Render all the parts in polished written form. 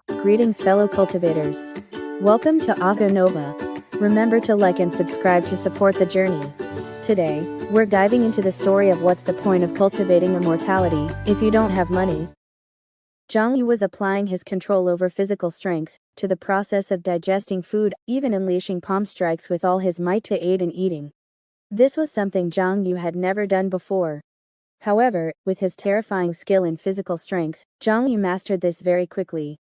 Greetings, fellow cultivators. Welcome to Oscar Nova. Remember to like and subscribe to support the journey. Today, we're diving into the story of what's the point of cultivating immortality if you don't have money. Xiong was applying his control over physical strength to the process of digesting food, even unleashing palm strikes with all his might to aid in eating. This was something Xiong had never done before. However, with his terrifying skill in physical strength, Xiong mastered this very quickly.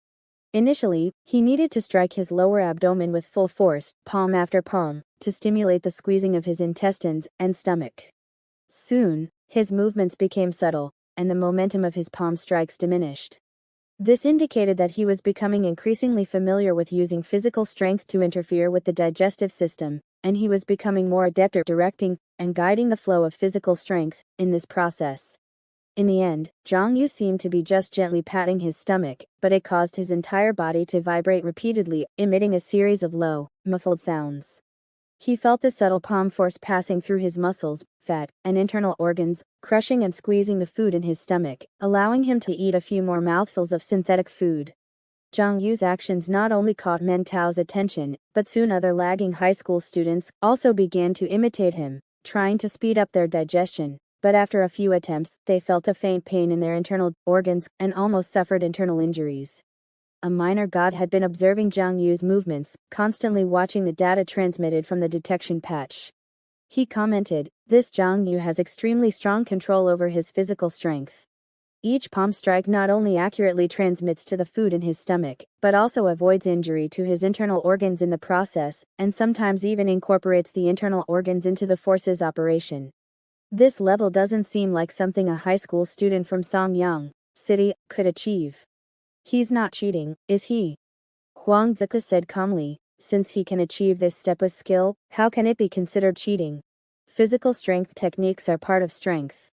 Initially, he needed to strike his lower abdomen with full force, palm after palm, to stimulate the squeezing of his intestines and stomach. Soon, his movements became subtle, and the momentum of his palm strikes diminished. This indicated that he was becoming increasingly familiar with using physical strength to interfere with the digestive system, and he was becoming more adept at directing and guiding the flow of physical strength in this process. In the end, Xiong seemed to be just gently patting his stomach, but it caused his entire body to vibrate repeatedly, emitting a series of low, muffled sounds. He felt the subtle palm force passing through his muscles, fat, and internal organs, crushing and squeezing the food in his stomach, allowing him to eat a few more mouthfuls of synthetic food. Xiong's actions not only caught Mentao's attention, but soon other lagging high school students also began to imitate him, trying to speed up their digestion. But after a few attempts, they felt a faint pain in their internal organs and almost suffered internal injuries. A minor god had been observing Xiong's movements, constantly watching the data transmitted from the detection patch. He commented, "This Xiong has extremely strong control over his physical strength. Each palm strike not only accurately transmits to the food in his stomach, but also avoids injury to his internal organs in the process, and sometimes even incorporates the internal organs into the force's operation. This level doesn't seem like something a high school student from Songyang City could achieve." "He's not cheating, is he?" Huang Zica said calmly. "Since he can achieve this step with skill, how can it be considered cheating? Physical strength techniques are part of strength.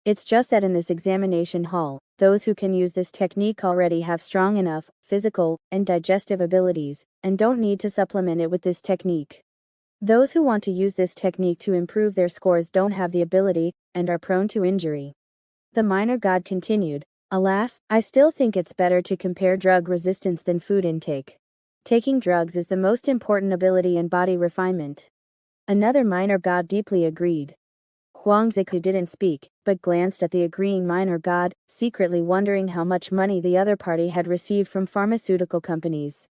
It's just that in this examination hall, those who can use this technique already have strong enough physical and digestive abilities, and don't need to supplement it with this technique. Those who want to use this technique to improve their scores don't have the ability, and are prone to injury." The minor god continued, "Alas, I still think it's better to compare drug resistance than food intake. Taking drugs is the most important ability in body refinement." Another minor god deeply agreed. Huang Ziku didn't speak, but glanced at the agreeing minor god, secretly wondering how much money the other party had received from pharmaceutical companies.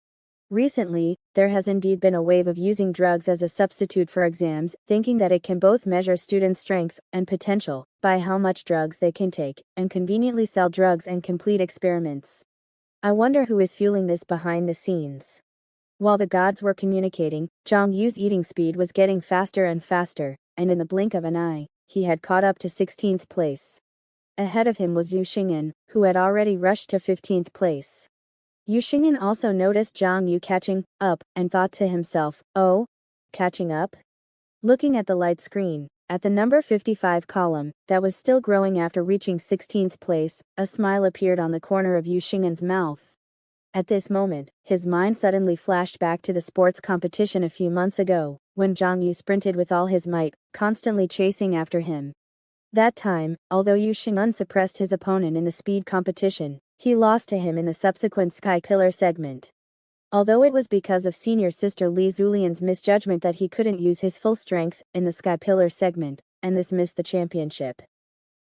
Recently, there has indeed been a wave of using drugs as a substitute for exams, thinking that it can both measure students' strength and potential by how much drugs they can take, and conveniently sell drugs and complete experiments. I wonder who is fueling this behind the scenes. While the gods were communicating, Xiong's eating speed was getting faster and faster, and in the blink of an eye, he had caught up to 16th place. Ahead of him was Xing, who had already rushed to 15th place. Xing also noticed Xiong catching up, and thought to himself, "Oh? Catching up?" Looking at the light screen, at the number 55 column, that was still growing after reaching 16th place, a smile appeared on the corner of Xing's mouth. At this moment, his mind suddenly flashed back to the sports competition a few months ago, when Xiong sprinted with all his might, constantly chasing after him. That time, although Xing suppressed his opponent in the speed competition, he lost to him in the subsequent Sky Pillar segment. Although it was because of senior sister Li Zulian's misjudgment that he couldn't use his full strength in the Sky Pillar segment, and this missed the championship.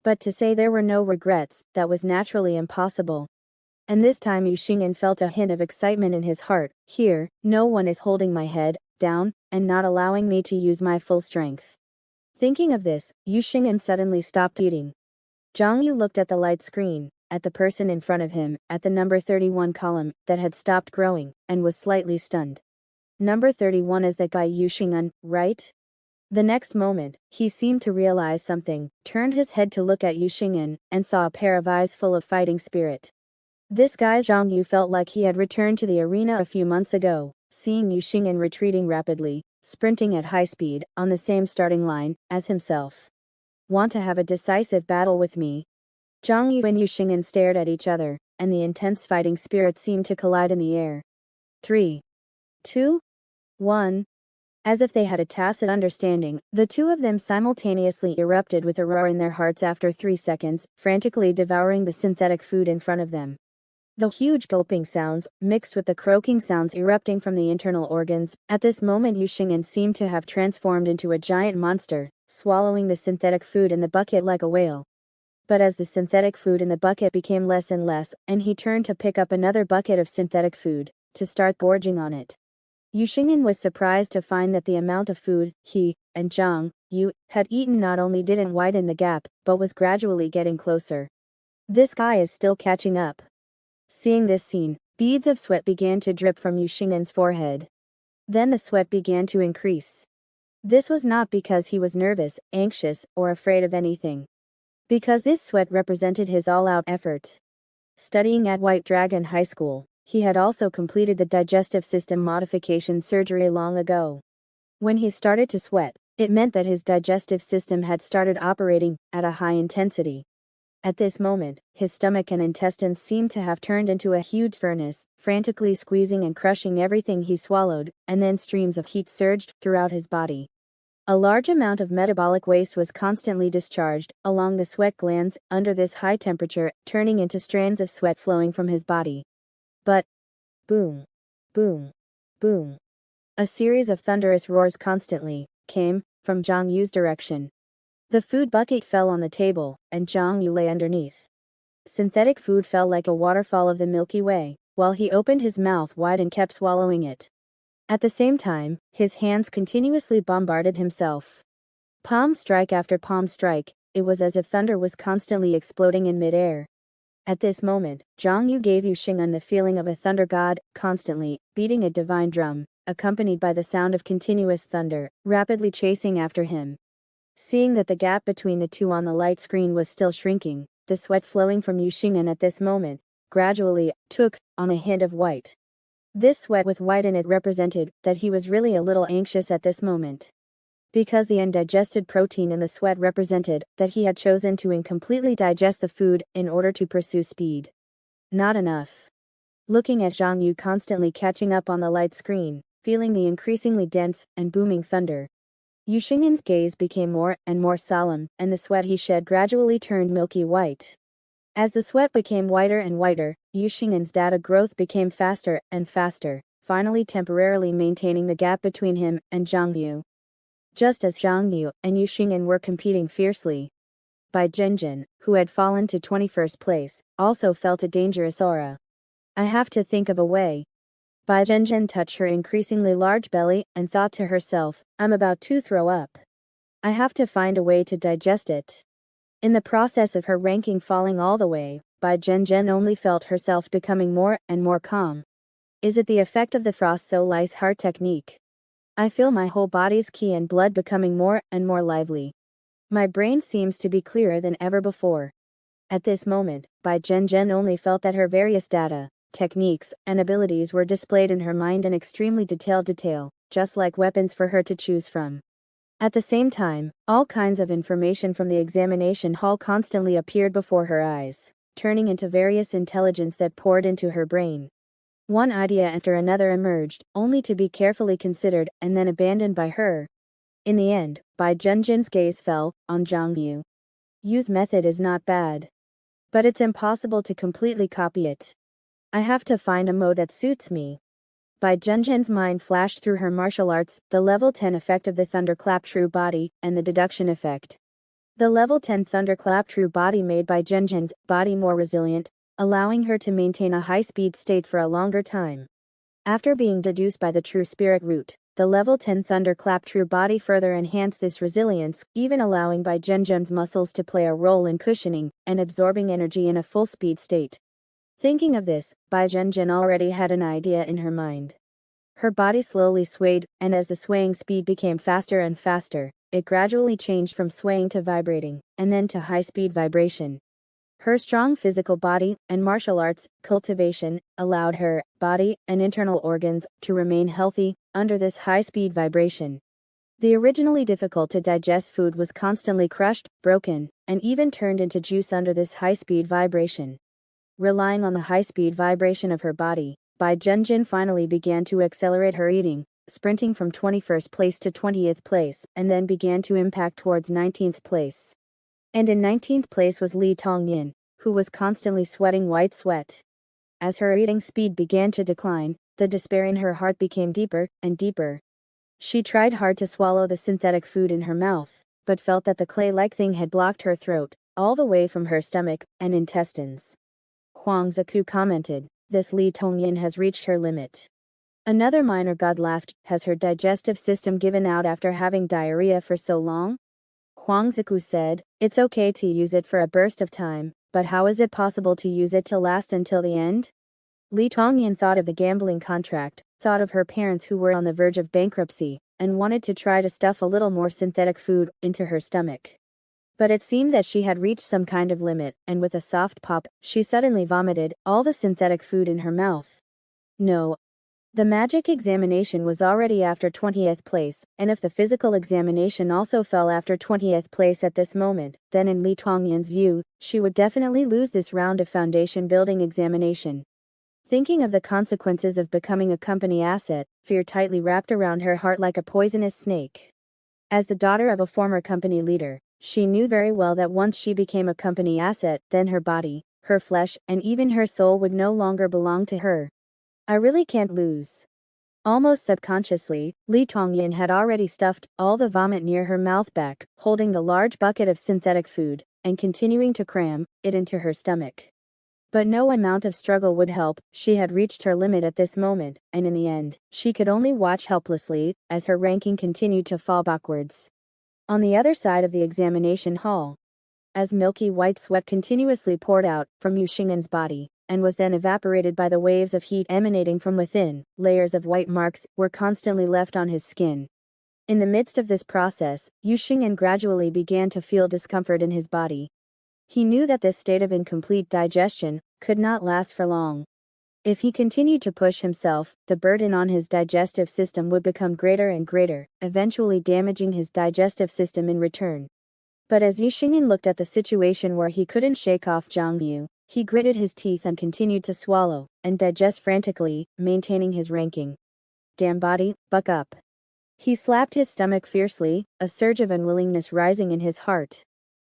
But to say there were no regrets, that was naturally impossible. And this time Xing felt a hint of excitement in his heart. "Here, no one is holding my head down, and not allowing me to use my full strength." Thinking of this, Xing suddenly stopped eating. Xiong looked at the light screen, at the person in front of him, at the number 31 column, that had stopped growing, and was slightly stunned. Number 31 is that guy Xing, right? The next moment, he seemed to realize something, turned his head to look at Xing, and saw a pair of eyes full of fighting spirit. This guy Xiong felt like he had returned to the arena a few months ago, seeing Xing retreating rapidly, sprinting at high speed, on the same starting line as himself. "Want to have a decisive battle with me?" Xiong and Xing stared at each other, and the intense fighting spirit seemed to collide in the air. 3, 2, 1. As if they had a tacit understanding, the two of them simultaneously erupted with a roar in their hearts after 3 seconds, frantically devouring the synthetic food in front of them. The huge gulping sounds, mixed with the croaking sounds erupting from the internal organs, at this moment Xiong seemed to have transformed into a giant monster, swallowing the synthetic food in the bucket like a whale. But as the synthetic food in the bucket became less and less, and he turned to pick up another bucket of synthetic food, to start gorging on it. Xiong was surprised to find that the amount of food he and Zhang Yu had eaten not only didn't widen the gap, but was gradually getting closer. This guy is still catching up. Seeing this scene, beads of sweat began to drip from Xiong's forehead. Then the sweat began to increase. This was not because he was nervous, anxious, or afraid of anything. Because this sweat represented his all-out effort. Studying at White Dragon High School, he had also completed the digestive system modification surgery long ago. When he started to sweat, it meant that his digestive system had started operating at a high intensity. At this moment, his stomach and intestines seemed to have turned into a huge furnace, frantically squeezing and crushing everything he swallowed, and then streams of heat surged throughout his body. A large amount of metabolic waste was constantly discharged along the sweat glands under this high temperature, turning into strands of sweat flowing from his body. But, boom, boom, boom. A series of thunderous roars constantly came from Zhang Yu's direction. The food bucket fell on the table, and Zhang Yu lay underneath. Synthetic food fell like a waterfall of the Milky Way, while he opened his mouth wide and kept swallowing it. At the same time, his hands continuously bombarded himself. Palm strike after palm strike, it was as if thunder was constantly exploding in midair. At this moment, Zhang Yu gave Xiong the feeling of a thunder god, constantly beating a divine drum, accompanied by the sound of continuous thunder, rapidly chasing after him. Seeing that the gap between the two on the light screen was still shrinking, the sweat flowing from Xiong at this moment, gradually, took on a hint of white. This sweat with white in it represented that he was really a little anxious at this moment. Because the undigested protein in the sweat represented that he had chosen to incompletely digest the food in order to pursue speed. Not enough. Looking at Zhang Yu constantly catching up on the light screen, feeling the increasingly dense and booming thunder, Xiong's gaze became more and more solemn, and the sweat he shed gradually turned milky white. As the sweat became whiter and whiter, Xiong's data growth became faster and faster, finally temporarily maintaining the gap between him and Zhang Yu. Just as Zhang Yu and Xiong were competing fiercely, Bai Zhenjin, who had fallen to 21st place, also felt a dangerous aura. I have to think of a way. Bai Zhenjin touched her increasingly large belly and thought to herself, I'm about to throw up. I have to find a way to digest it. In the process of her ranking falling all the way, Bai Zhenjin only felt herself becoming more and more calm. Is it the effect of the frost so ice heart technique? I feel my whole body's ki and blood becoming more and more lively. My brain seems to be clearer than ever before. At this moment, Bai Zhenjin only felt that her various data, techniques, and abilities were displayed in her mind in extremely detailed detail, just like weapons for her to choose from. At the same time, all kinds of information from the examination hall constantly appeared before her eyes, turning into various intelligence that poured into her brain. One idea after another emerged, only to be carefully considered and then abandoned by her. In the end, Bai Zhenjin's gaze fell on Zhang Yu. Yu's method is not bad. But it's impossible to completely copy it. I have to find a mode that suits me. Bai Zhenjin's mind flashed through her martial arts, the level 10 effect of the thunderclap true body, and the deduction effect. The level 10 thunderclap true body made Bai Zhenjin's body more resilient, allowing her to maintain a high-speed state for a longer time. After being deduced by the true spirit root, the level 10 thunderclap true body further enhanced this resilience, even allowing Bai Zhenjin's muscles to play a role in cushioning and absorbing energy in a full-speed state. Thinking of this, Bai Zhenjin already had an idea in her mind. Her body slowly swayed, and as the swaying speed became faster and faster, it gradually changed from swaying to vibrating, and then to high-speed vibration. Her strong physical body and martial arts cultivation allowed her body and internal organs to remain healthy under this high-speed vibration. The originally difficult to digest food was constantly crushed, broken, and even turned into juice under this high-speed vibration. Relying on the high-speed vibration of her body, Bai Zhenjin finally began to accelerate her eating, sprinting from 21st place to 20th place, and then began to impact towards 19th place. And in 19th place was Li Tongyin, who was constantly sweating white sweat. As her eating speed began to decline, the despair in her heart became deeper and deeper. She tried hard to swallow the synthetic food in her mouth, but felt that the clay-like thing had blocked her throat, all the way from her stomach and intestines. Huang Ziku commented, "This Li Tongyin has reached her limit." Another minor god laughed, "Has her digestive system given out after having diarrhea for so long?" Huang Ziku said, "It's okay to use it for a burst of time, but how is it possible to use it to last until the end?" Li Tongyin thought of the gambling contract, thought of her parents who were on the verge of bankruptcy, and wanted to try to stuff a little more synthetic food into her stomach. But it seemed that she had reached some kind of limit, and with a soft pop, she suddenly vomited all the synthetic food in her mouth. No. The magic examination was already after 20th place, and if the physical examination also fell after 20th place at this moment, then in Li Tongyin's view, she would definitely lose this round of foundation building examination. Thinking of the consequences of becoming a company asset, fear tightly wrapped around her heart like a poisonous snake. As the daughter of a former company leader, she knew very well that once she became a company asset, then her body, her flesh, and even her soul would no longer belong to her. "I really can't lose." Almost subconsciously, Li Tongyin had already stuffed all the vomit near her mouth back, holding the large bucket of synthetic food, and continuing to cram it into her stomach. But no amount of struggle would help, she had reached her limit at this moment, and in the end, she could only watch helplessly, as her ranking continued to fall backwards. On the other side of the examination hall, as milky white sweat continuously poured out from Yu Xing'an's body, and was then evaporated by the waves of heat emanating from within, layers of white marks were constantly left on his skin. In the midst of this process, Yu Xing'an gradually began to feel discomfort in his body. He knew that this state of incomplete digestion could not last for long. If he continued to push himself, the burden on his digestive system would become greater and greater, eventually damaging his digestive system in return. But as Yu Xing'an looked at the situation where he couldn't shake off Zhang Yu, he gritted his teeth and continued to swallow and digest frantically, maintaining his ranking. "Damn body, buck up." He slapped his stomach fiercely, a surge of unwillingness rising in his heart.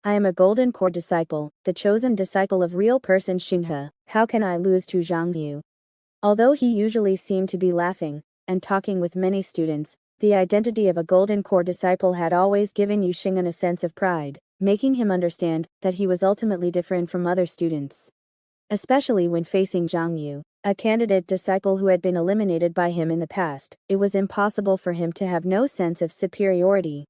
"I am a golden core disciple, the chosen disciple of real person Xinghe, how can I lose to Zhang Yu?" Although he usually seemed to be laughing and talking with many students, the identity of a golden core disciple had always given Yu Xing'an a sense of pride, making him understand that he was ultimately different from other students. Especially when facing Zhang Yu, a candidate disciple who had been eliminated by him in the past, it was impossible for him to have no sense of superiority.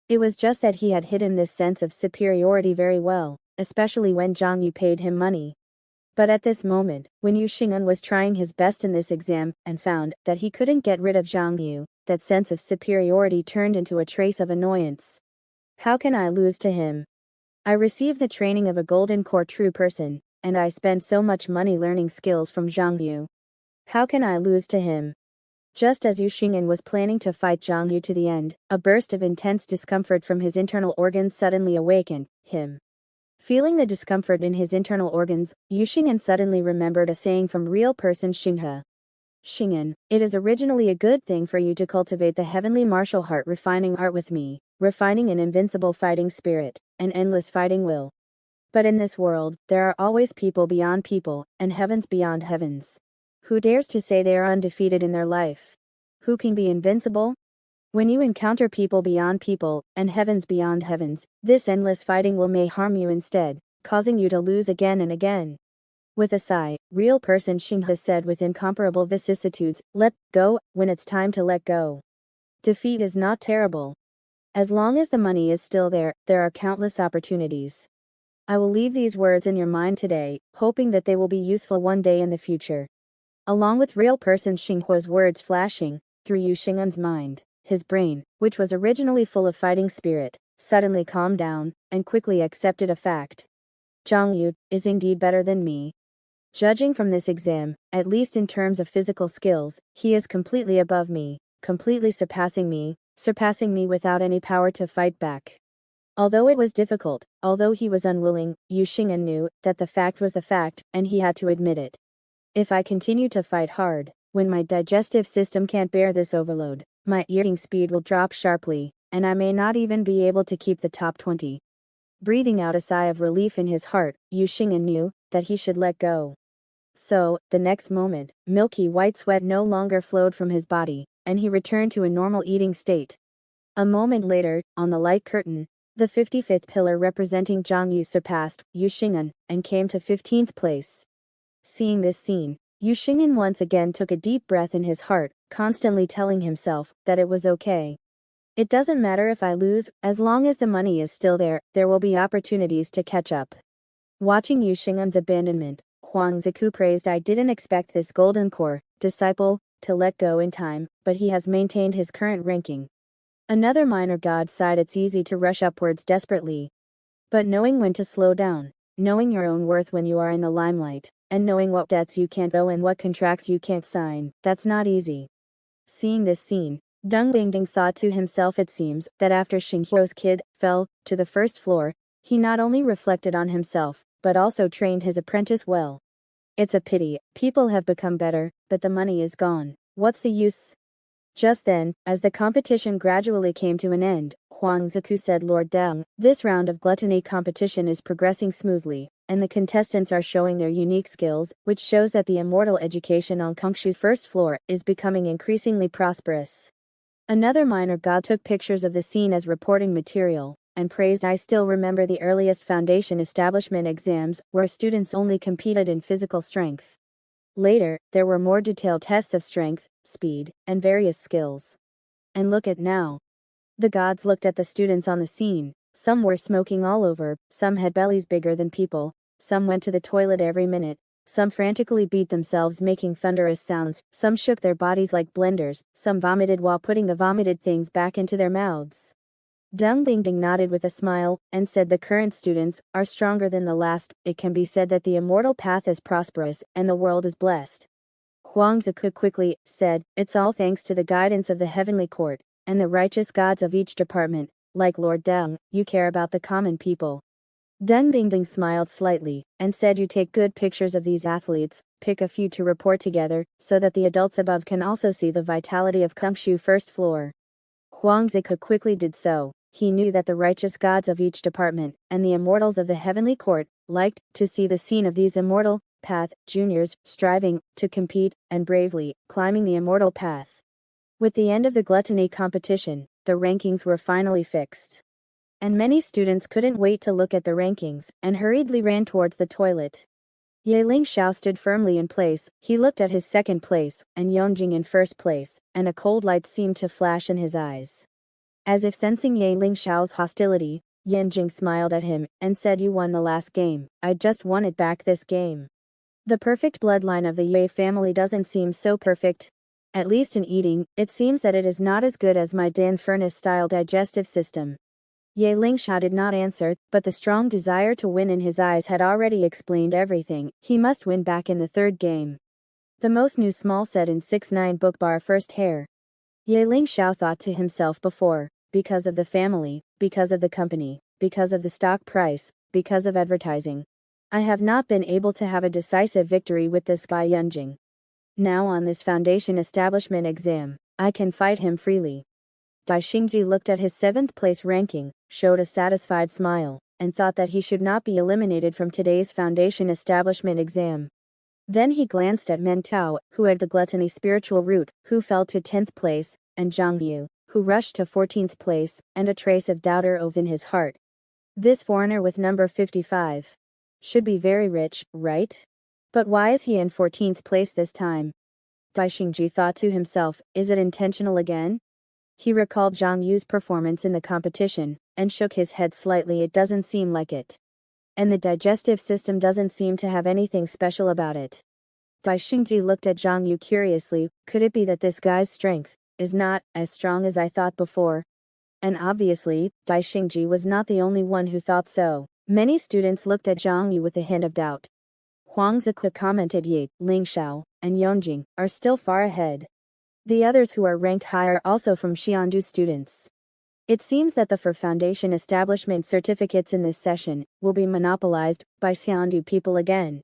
It was just that he had hidden this sense of superiority very well, especially when Zhang Yu paid him money. But at this moment, when Yu Xing'an was trying his best in this exam and found that he couldn't get rid of Zhang Yu, that sense of superiority turned into a trace of annoyance. "How can I lose to him? I received the training of a golden core true person, and I spent so much money learning skills from Zhang Yu. How can I lose to him?" Just as Yu Xing'an was planning to fight Zhang Yu to the end, a burst of intense discomfort from his internal organs suddenly awakened him. Feeling the discomfort in his internal organs, Yu Xing'an suddenly remembered a saying from real person Xinghe. "Xing'an, it is originally a good thing for you to cultivate the heavenly martial heart refining art with me, refining an invincible fighting spirit, an endless fighting will. But in this world, there are always people beyond people, and heavens beyond heavens. Who dares to say they are undefeated in their life? Who can be invincible? When you encounter people beyond people, and heavens beyond heavens, this endless fighting will may harm you instead, causing you to lose again and again." With a sigh, real person Xinghe said with incomparable vicissitudes, "Let go, when it's time to let go. Defeat is not terrible. As long as the money is still there, there are countless opportunities." I will leave these words in your mind today, hoping that they will be useful one day in the future. Along with real person Xinghe's words flashing through Yu Xing'an's mind, his brain, which was originally full of fighting spirit, suddenly calmed down and quickly accepted a fact. Zhang Yu is indeed better than me. Judging from this exam, at least in terms of physical skills, he is completely above me, completely surpassing me without any power to fight back. Although it was difficult, although he was unwilling, Yu Xing'an knew that the fact was the fact, and he had to admit it. If I continue to fight hard, when my digestive system can't bear this overload, my eating speed will drop sharply, and I may not even be able to keep the top 20. Breathing out a sigh of relief in his heart, Yu Xing'an knew that he should let go. So, the next moment, milky white sweat no longer flowed from his body, and he returned to a normal eating state. A moment later, on the light curtain, the 55th pillar representing Zhang Yu surpassed Yu Xing'an and came to 15th place. Seeing this scene, Yu Xing'an once again took a deep breath in his heart, constantly telling himself that it was okay. It doesn't matter if I lose, as long as the money is still there will be opportunities to catch up. Watching Yu Xing'an's abandonment, Huang Ziku praised, I didn't expect this golden core disciple to let go in time, but he has maintained his current ranking. Another minor god sighed, it's easy to rush upwards desperately. But knowing when to slow down, knowing your own worth when you are in the limelight, and knowing what debts you can't owe and what contracts you can't sign, that's not easy. Seeing this scene, Deng Bingding thought to himself, it seems that after Xinghio's kid fell to the first floor, he not only reflected on himself, but also trained his apprentice well. It's a pity, people have become better, but the money is gone. What's the use? Just then, as the competition gradually came to an end, Huang Ziku said, Lord Deng, this round of gluttony competition is progressing smoothly, and the contestants are showing their unique skills, which shows that the immortal education on Kongshu's first floor is becoming increasingly prosperous. Another minor god took pictures of the scene as reporting material, and praised, I still remember the earliest foundation establishment exams where students only competed in physical strength. Later, there were more detailed tests of strength, speed, and various skills. And look at now. The gods looked at the students on the scene. Some were smoking all over, some had bellies bigger than people, some went to the toilet every minute, some frantically beat themselves making thunderous sounds, some shook their bodies like blenders, some vomited while putting the vomited things back into their mouths. Deng Bingding nodded with a smile, and said the current students are stronger than the last. It can be said that the immortal path is prosperous, and the world is blessed. Huang Ziku quickly said, it's all thanks to the guidance of the heavenly court, and the righteous gods of each department. Like Lord Deng, you care about the common people. Deng Bingding smiled slightly, and said, you take good pictures of these athletes, pick a few to report together, so that the adults above can also see the vitality of Kongshu first floor. Huang Ziku quickly did so. He knew that the righteous gods of each department, and the immortals of the heavenly court, liked to see the scene of these immortal path juniors striving to compete and bravely climbing the immortal path. With the end of the gluttony competition, the rankings were finally fixed. And many students couldn't wait to look at the rankings, and hurriedly ran towards the toilet. Ye Lingxiao stood firmly in place. He looked at his second place, and Yongjing in first place, and a cold light seemed to flash in his eyes. As if sensing Ye Lingxiao's hostility, Yanjing smiled at him, and said, you won the last game, I just won it back this game. The perfect bloodline of the Ye family doesn't seem so perfect. At least in eating, it seems that it is not as good as my Dan furnace-style digestive system. Ye Lingxiao did not answer, but the strong desire to win in his eyes had already explained everything. He must win back in the third game. The most new small said in 6-9 book bar first hair. Ye Lingxiao thought to himself before, because of the family, because of the company, because of the stock price, because of advertising, I have not been able to have a decisive victory with this guy Yunjing. Now on this foundation establishment exam, I can fight him freely. Dai Xingji looked at his 7th place ranking, showed a satisfied smile, and thought that he should not be eliminated from today's foundation establishment exam. Then he glanced at Men Tao, who had the gluttony spiritual root, who fell to 10th place, and Zhang Yu, who rushed to 14th place, and a trace of doubter was in his heart. This foreigner with number 55 should be very rich, right? But why is he in 14th place this time? Dai Xingji thought to himself, is it intentional again? He recalled Zhang Yu's performance in the competition, and shook his head slightly. It doesn't seem like it. And the digestive system doesn't seem to have anything special about it. Dai Xingji looked at Zhang Yu curiously. Could it be that this guy's strength is not as strong as I thought before? And obviously, Dai Xingji was not the only one who thought so. Many students looked at Zhang Yu with a hint of doubt. Huang Ziku commented, Ye, Lingxiao, and Yongjing are still far ahead. The others who are ranked higher also from Xiandu students. It seems that the foundation establishment certificates in this session will be monopolized by Xiandu people again.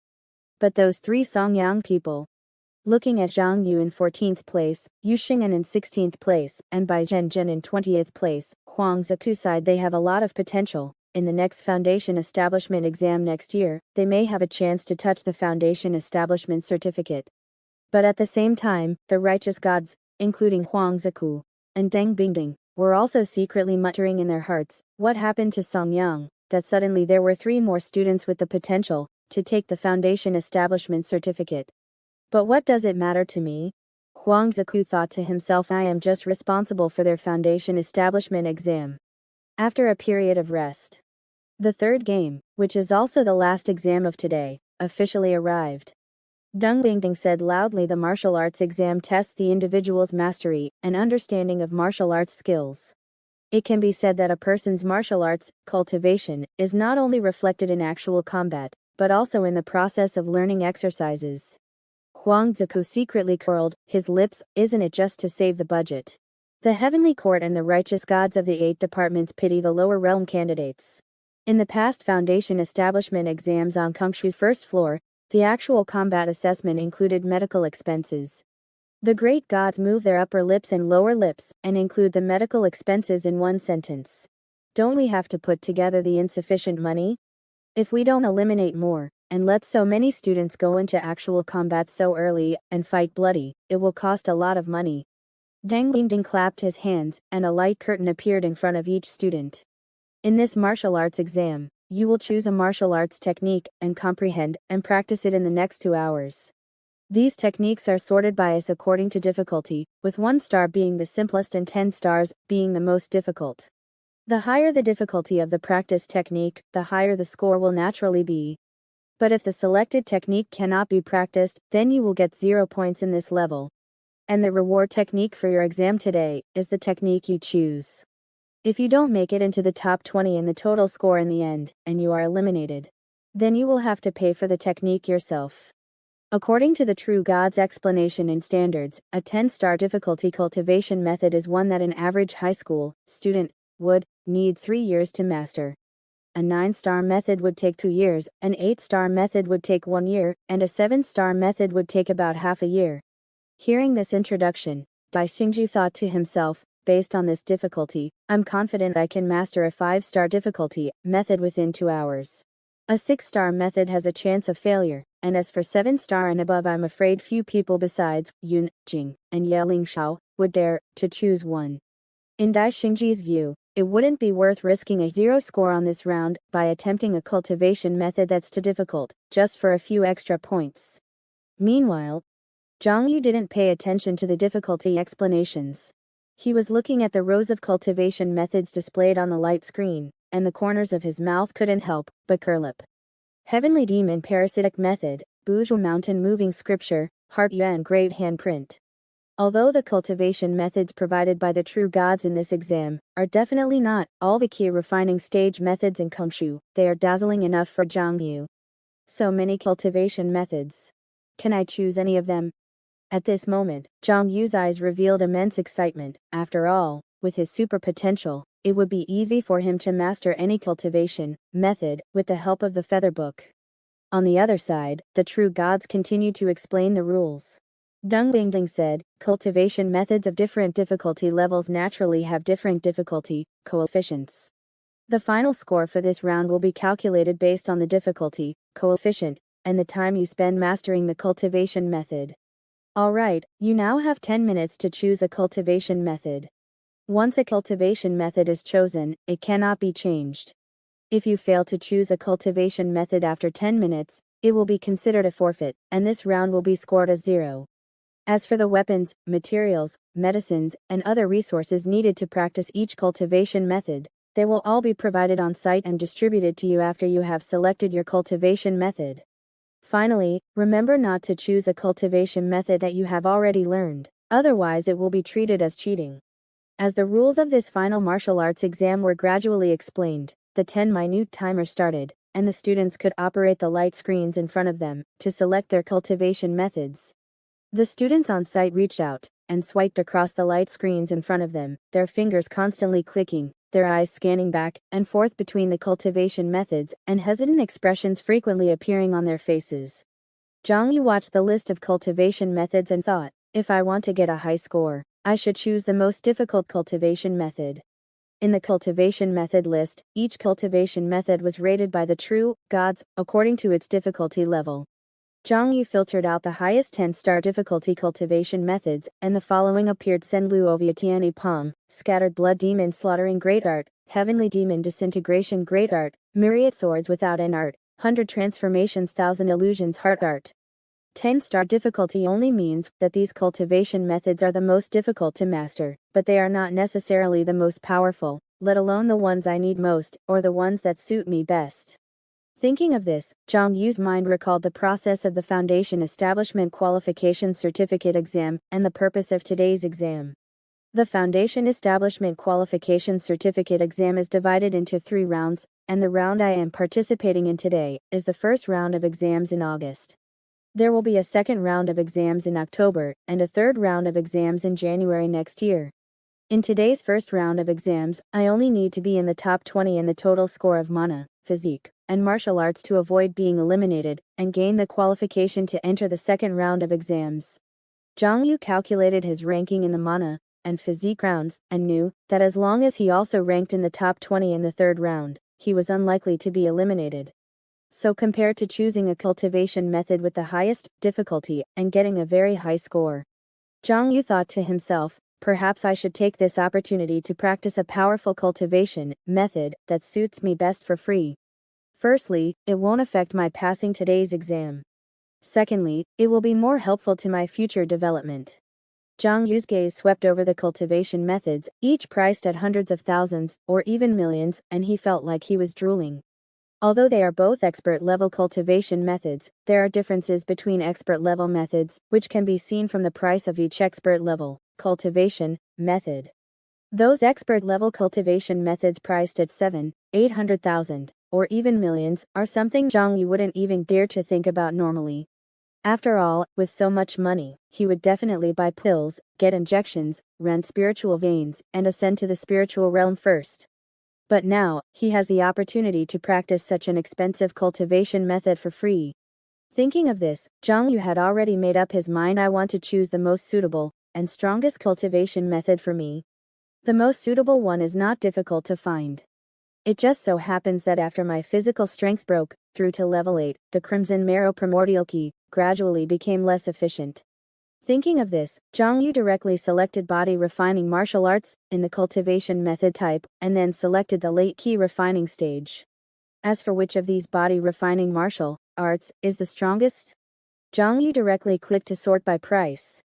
But those 3 Songyang people. Looking at Zhang Yu in 14th place, Yu Xing'an in 16th place, and Bai Zhenjin in 20th place, Huang Ziku sighed, they have a lot of potential, in the next foundation establishment exam next year, they may have a chance to touch the foundation establishment certificate. But at the same time, the righteous gods, including Huang Ziku and Deng Bingding, were also secretly muttering in their hearts, what happened to Xiong, that suddenly there were 3 more students with the potential to take the foundation establishment certificate. But what does it matter to me? Huang Ziku thought to himself, I am just responsible for their foundation establishment exam. After a period of rest, the third game, which is also the last exam of today, officially arrived. Deng Bingding said loudly, the martial arts exam tests the individual's mastery and understanding of martial arts skills. It can be said that a person's martial arts cultivation is not only reflected in actual combat, but also in the process of learning exercises. Huang Ziku secretly curled his lips, isn't it just to save the budget? The heavenly court and the righteous gods of the 8 departments pity the lower realm candidates. In the past foundation establishment exams on Kongshu's first floor, the actual combat assessment included medical expenses. The great gods move their upper lips and lower lips and include the medical expenses in one sentence. Don't we have to put together the insufficient money? If we don't eliminate more, and let so many students go into actual combat so early and fight bloody, it will cost a lot of money. Deng Bingding clapped his hands, and a light curtain appeared in front of each student. In this martial arts exam, you will choose a martial arts technique and comprehend and practice it in the next 2 hours. These techniques are sorted by us according to difficulty, with 1 star being the simplest and 10 stars being the most difficult. The higher the difficulty of the practice technique, the higher the score will naturally be. But if the selected technique cannot be practiced, then you will get 0 points in this level. And the reward technique for your exam today is the technique you choose. If you don't make it into the top 20 in the total score in the end, and you are eliminated, then you will have to pay for the technique yourself. According to the True God's explanation and standards, a 10-star difficulty cultivation method is one that an average high school student would need 3 years to master. A 9-star method would take 2 years, an 8-star method would take 1 year, and a 7-star method would take about half a year. Hearing this introduction, Dai Xingji thought to himself, based on this difficulty, I'm confident I can master a 5-star difficulty method within 2 hours. A 6-star method has a chance of failure, and as for 7-star and above, I'm afraid few people besides Yun Jing and Ye Lingshao would dare to choose one. In Dai Xingji's view, it wouldn't be worth risking a 0 score on this round by attempting a cultivation method that's too difficult, just for a few extra points. Meanwhile, Zhang Yu didn't pay attention to the difficulty explanations. He was looking at the rows of cultivation methods displayed on the light screen, and the corners of his mouth couldn't help but curl up. Heavenly Demon Parasitic Method, Buzhu Mountain Moving Scripture, Heart Yuan Great Handprint. Although the cultivation methods provided by the true gods in this exam are definitely not all the key refining stage methods in Kongshu, they are dazzling enough for Zhang Yu. So many cultivation methods. Can I choose any of them? At this moment, Zhang Yu's eyes revealed immense excitement. After all, with his super potential, it would be easy for him to master any cultivation method with the help of the feather book. On the other side, the true gods continued to explain the rules. Deng Bingding said, cultivation methods of different difficulty levels naturally have different difficulty coefficients. The final score for this round will be calculated based on the difficulty coefficient and the time you spend mastering the cultivation method. Alright, you now have 10 minutes to choose a cultivation method. Once a cultivation method is chosen, it cannot be changed. If you fail to choose a cultivation method after 10 minutes, it will be considered a forfeit, and this round will be scored as 0. As for the weapons, materials, medicines, and other resources needed to practice each cultivation method, they will all be provided on site and distributed to you after you have selected your cultivation method. Finally, remember not to choose a cultivation method that you have already learned, otherwise it will be treated as cheating. As the rules of this final martial arts exam were gradually explained, the 10-minute timer started, and the students could operate the light screens in front of them to select their cultivation methods. The students on site reached out and swiped across the light screens in front of them, their fingers constantly clicking, their eyes scanning back and forth between the cultivation methods, and hesitant expressions frequently appearing on their faces. Zhang Yu watched the list of cultivation methods and thought, if I want to get a high score, I should choose the most difficult cultivation method. In the cultivation method list, each cultivation method was rated by the true gods according to its difficulty level. Xiong Yu filtered out the highest 10-star difficulty cultivation methods, and the following appeared: Senlu Oviatiani Palm, Scattered Blood Demon Slaughtering Great Art, Heavenly Demon Disintegration Great Art, Myriad Swords Without an Art, 100 Transformations 1000 Illusions Heart Art. 10-star difficulty only means that these cultivation methods are the most difficult to master, but they are not necessarily the most powerful, let alone the ones I need most, or the ones that suit me best. Thinking of this, Xiong Yu's mind recalled the process of the Foundation Establishment Qualification Certificate exam, and the purpose of today's exam. The Foundation Establishment Qualification Certificate exam is divided into 3 rounds, and the round I am participating in today is the first round of exams in August. There will be a second round of exams in October, and a third round of exams in January next year. In today's first round of exams, I only need to be in the top 20 in the total score of mana, physique, and martial arts to avoid being eliminated, and gain the qualification to enter the second round of exams. Xiong Yu calculated his ranking in the mana and physique rounds, and knew that as long as he also ranked in the top 20 in the third round, he was unlikely to be eliminated. So compared to choosing a cultivation method with the highest difficulty and getting a very high score, Xiong Yu thought to himself, perhaps I should take this opportunity to practice a powerful cultivation method that suits me best for free. Firstly, it won't affect my passing today's exam. Secondly, it will be more helpful to my future development. Xiong Yu's gaze swept over the cultivation methods, each priced at hundreds of thousands, or even millions, and he felt like he was drooling. Although they are both expert-level cultivation methods, there are differences between expert-level methods, which can be seen from the price of each expert-level cultivation method. Those expert-level cultivation methods priced at 700,000-800,000, or even millions, are something Xiong Yu wouldn't even dare to think about normally. After all, with so much money, he would definitely buy pills, get injections, rent spiritual veins, and ascend to the spiritual realm first. But now, he has the opportunity to practice such an expensive cultivation method for free. Thinking of this, Xiong Yu had already made up his mind. I want to choose the most suitable and strongest cultivation method for me. The most suitable one is not difficult to find. It just so happens that after my physical strength broke through to level 8, the Crimson Marrow Primordial Key gradually became less efficient. Thinking of this, Xiong Yu directly selected body refining martial arts in the cultivation method type, and then selected the late key refining stage. As for which of these body refining martial arts is the strongest, Xiong Yu directly clicked to sort by price.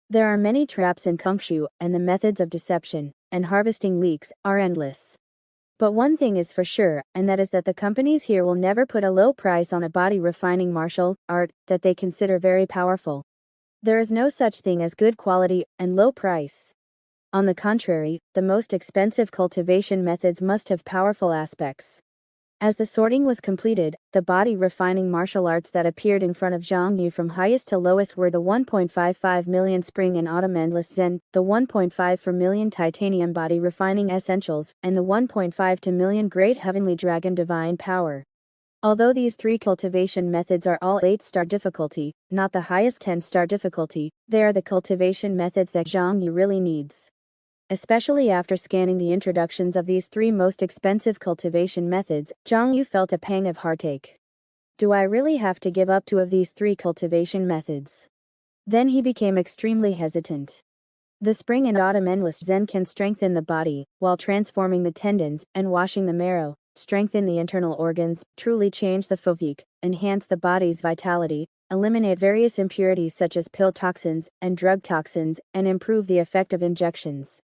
There are many traps in Kung Fu, and the methods of deception and harvesting leaks are endless. But one thing is for sure, and that is that the companies here will never put a low price on a body refining martial art that they consider very powerful. There is no such thing as good quality and low price. On the contrary, the most expensive cultivation methods must have powerful aspects. As the sorting was completed, the body refining martial arts that appeared in front of Xiong Yu from highest to lowest were the 1.55 million Spring and Autumn Endless Zen, the 1.5 million Titanium Body Refining Essentials, and the 1.5 million Great Heavenly Dragon Divine Power. Although these 3 cultivation methods are all 8-star difficulty, not the highest 10-star difficulty, they are the cultivation methods that Xiong Yu really needs. Especially after scanning the introductions of these 3 most expensive cultivation methods, Xiong Yu felt a pang of heartache. Do I really have to give up 2 of these 3 cultivation methods? Then he became extremely hesitant. The Spring and Autumn Endless Zen can strengthen the body, while transforming the tendons and washing the marrow, strengthen the internal organs, truly change the physique, enhance the body's vitality, eliminate various impurities such as pill toxins and drug toxins, and improve the effect of injections.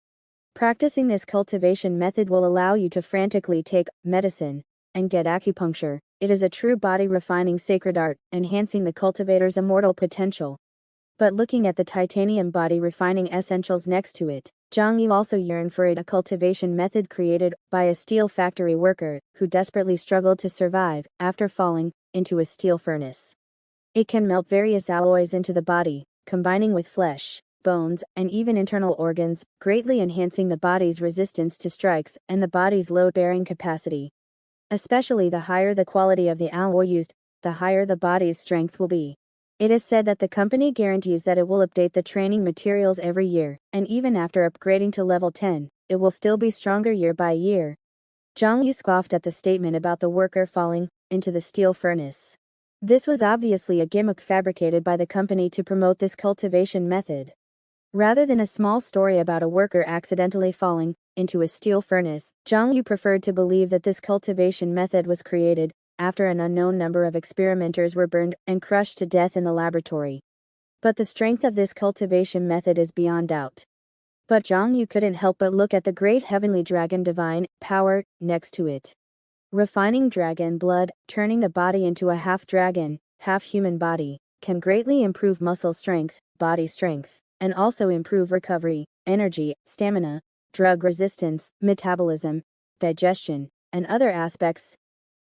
Practicing this cultivation method will allow you to frantically take medicine and get acupuncture. It is a true body refining sacred art, enhancing the cultivator's immortal potential. But looking at the titanium body refining essentials next to it, Xiong Yu also yearned for it, a cultivation method created by a steel factory worker who desperately struggled to survive after falling into a steel furnace. It can melt various alloys into the body, combining with flesh, bones, and even internal organs, greatly enhancing the body's resistance to strikes and the body's load-bearing capacity. Especially the higher the quality of the alloy used, the higher the body's strength will be. It is said that the company guarantees that it will update the training materials every year, and even after upgrading to level 10, it will still be stronger year by year. Xiong Yu scoffed at the statement about the worker falling into the steel furnace. This was obviously a gimmick fabricated by the company to promote this cultivation method. Rather than a small story about a worker accidentally falling into a steel furnace, Xiong Yu preferred to believe that this cultivation method was created after an unknown number of experimenters were burned and crushed to death in the laboratory. But the strength of this cultivation method is beyond doubt. But Xiong Yu couldn't help but look at the great heavenly dragon divine power next to it. Refining dragon blood, turning the body into a half-dragon, half-human body, can greatly improve muscle strength, body strength, and also improve recovery, energy, stamina, drug resistance, metabolism, digestion, and other aspects.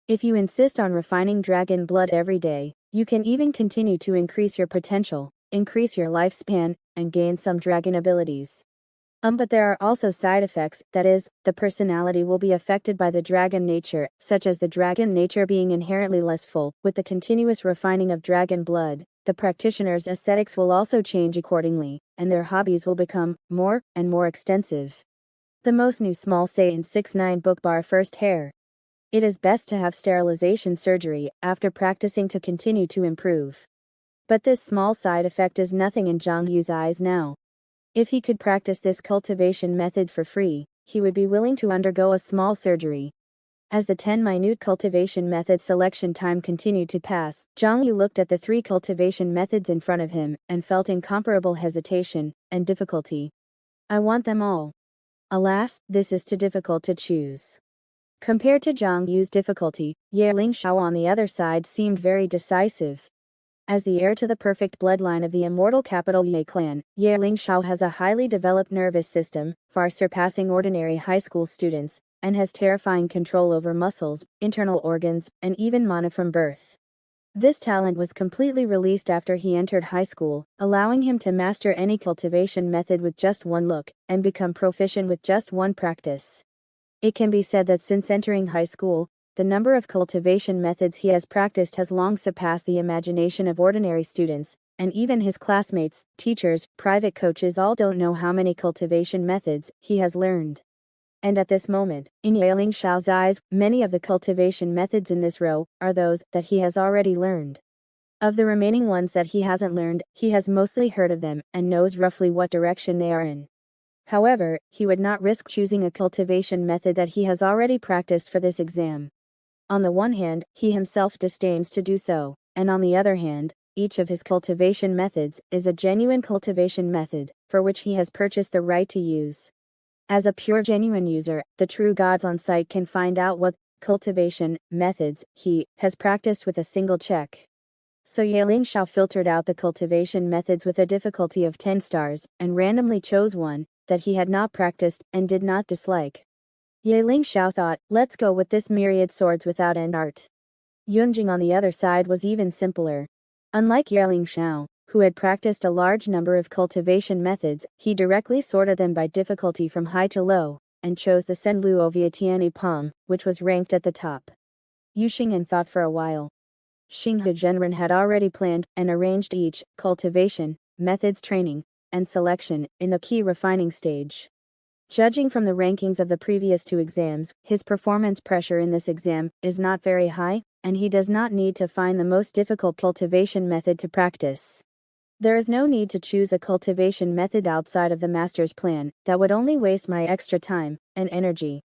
If you insist on refining dragon blood every day, you can even continue to increase your potential, increase your lifespan, and gain some dragon abilities. But there are also side effects, that is, the personality will be affected by the dragon nature, such as the dragon nature being inherently less full. With the continuous refining of dragon blood, the practitioner's aesthetics will also change accordingly, and their hobbies will become more and more extensive. The most new small say in 6-9 book bar first hair. It is best to have sterilization surgery after practicing to continue to improve. But this small side effect is nothing in Xiong Yu's eyes now. If he could practice this cultivation method for free, he would be willing to undergo a small surgery. As the 10 minute cultivation method selection time continued to pass, Xiong Yu looked at the 3 cultivation methods in front of him and felt incomparable hesitation and difficulty. I want them all. Alas, this is too difficult to choose. Compared to Xiong Yu's difficulty, Ye Lingshao on the other side seemed very decisive. As the heir to the perfect bloodline of the immortal capital Ye clan, Ye Lingshao has a highly developed nervous system, far surpassing ordinary high school students, and has terrifying control over muscles, internal organs, and even mana from birth. This talent was completely released after he entered high school, allowing him to master any cultivation method with just one look, and become proficient with just one practice. It can be said that since entering high school, the number of cultivation methods he has practiced has long surpassed the imagination of ordinary students, and even his classmates, teachers, private coaches all don't know how many cultivation methods he has learned. And at this moment, in Ye Lingshao's eyes, many of the cultivation methods in this row are those that he has already learned. Of the remaining ones that he hasn't learned, he has mostly heard of them and knows roughly what direction they are in. However, he would not risk choosing a cultivation method that he has already practiced for this exam. On the one hand, he himself disdains to do so, and on the other hand, each of his cultivation methods is a genuine cultivation method, for which he has purchased the right to use. As a pure genuine user, the true gods on site can find out what cultivation methods he has practiced with a single check. So Ye Lingshao filtered out the cultivation methods with a difficulty of 10 stars, and randomly chose one that he had not practiced and did not dislike. Ye Lingshao thought, let's go with this myriad swords without end art. Yunjing on the other side was even simpler. Unlike Ye Lingshao, who had practiced a large number of cultivation methods, he directly sorted them by difficulty from high to low, and chose the Senluo Vietiani palm, which was ranked at the top. Yu Xing'an thought for a while. Xinghe Zhenren had already planned and arranged each cultivation methods training and selection in the key refining stage. Judging from the rankings of the previous 2 exams, his performance pressure in this exam is not very high, and he does not need to find the most difficult cultivation method to practice. There is no need to choose a cultivation method outside of the master's plan, that would only waste my extra time and energy.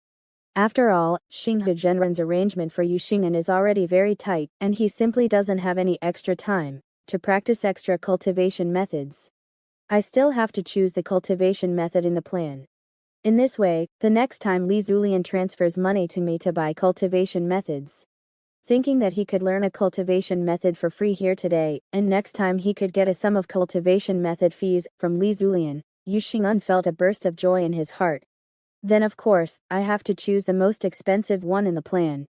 After all, Xinghe Zhenren's arrangement for Yu Xing'an is already very tight, and he simply doesn't have any extra time to practice extra cultivation methods. I still have to choose the cultivation method in the plan. In this way, the next time Li Zulian transfers money to me to buy cultivation methods, thinking that he could learn a cultivation method for free here today, and next time he could get a sum of cultivation method fees from Li Zulian, Yu Xing'an felt a burst of joy in his heart. Then of course, I have to choose the most expensive one in the plan.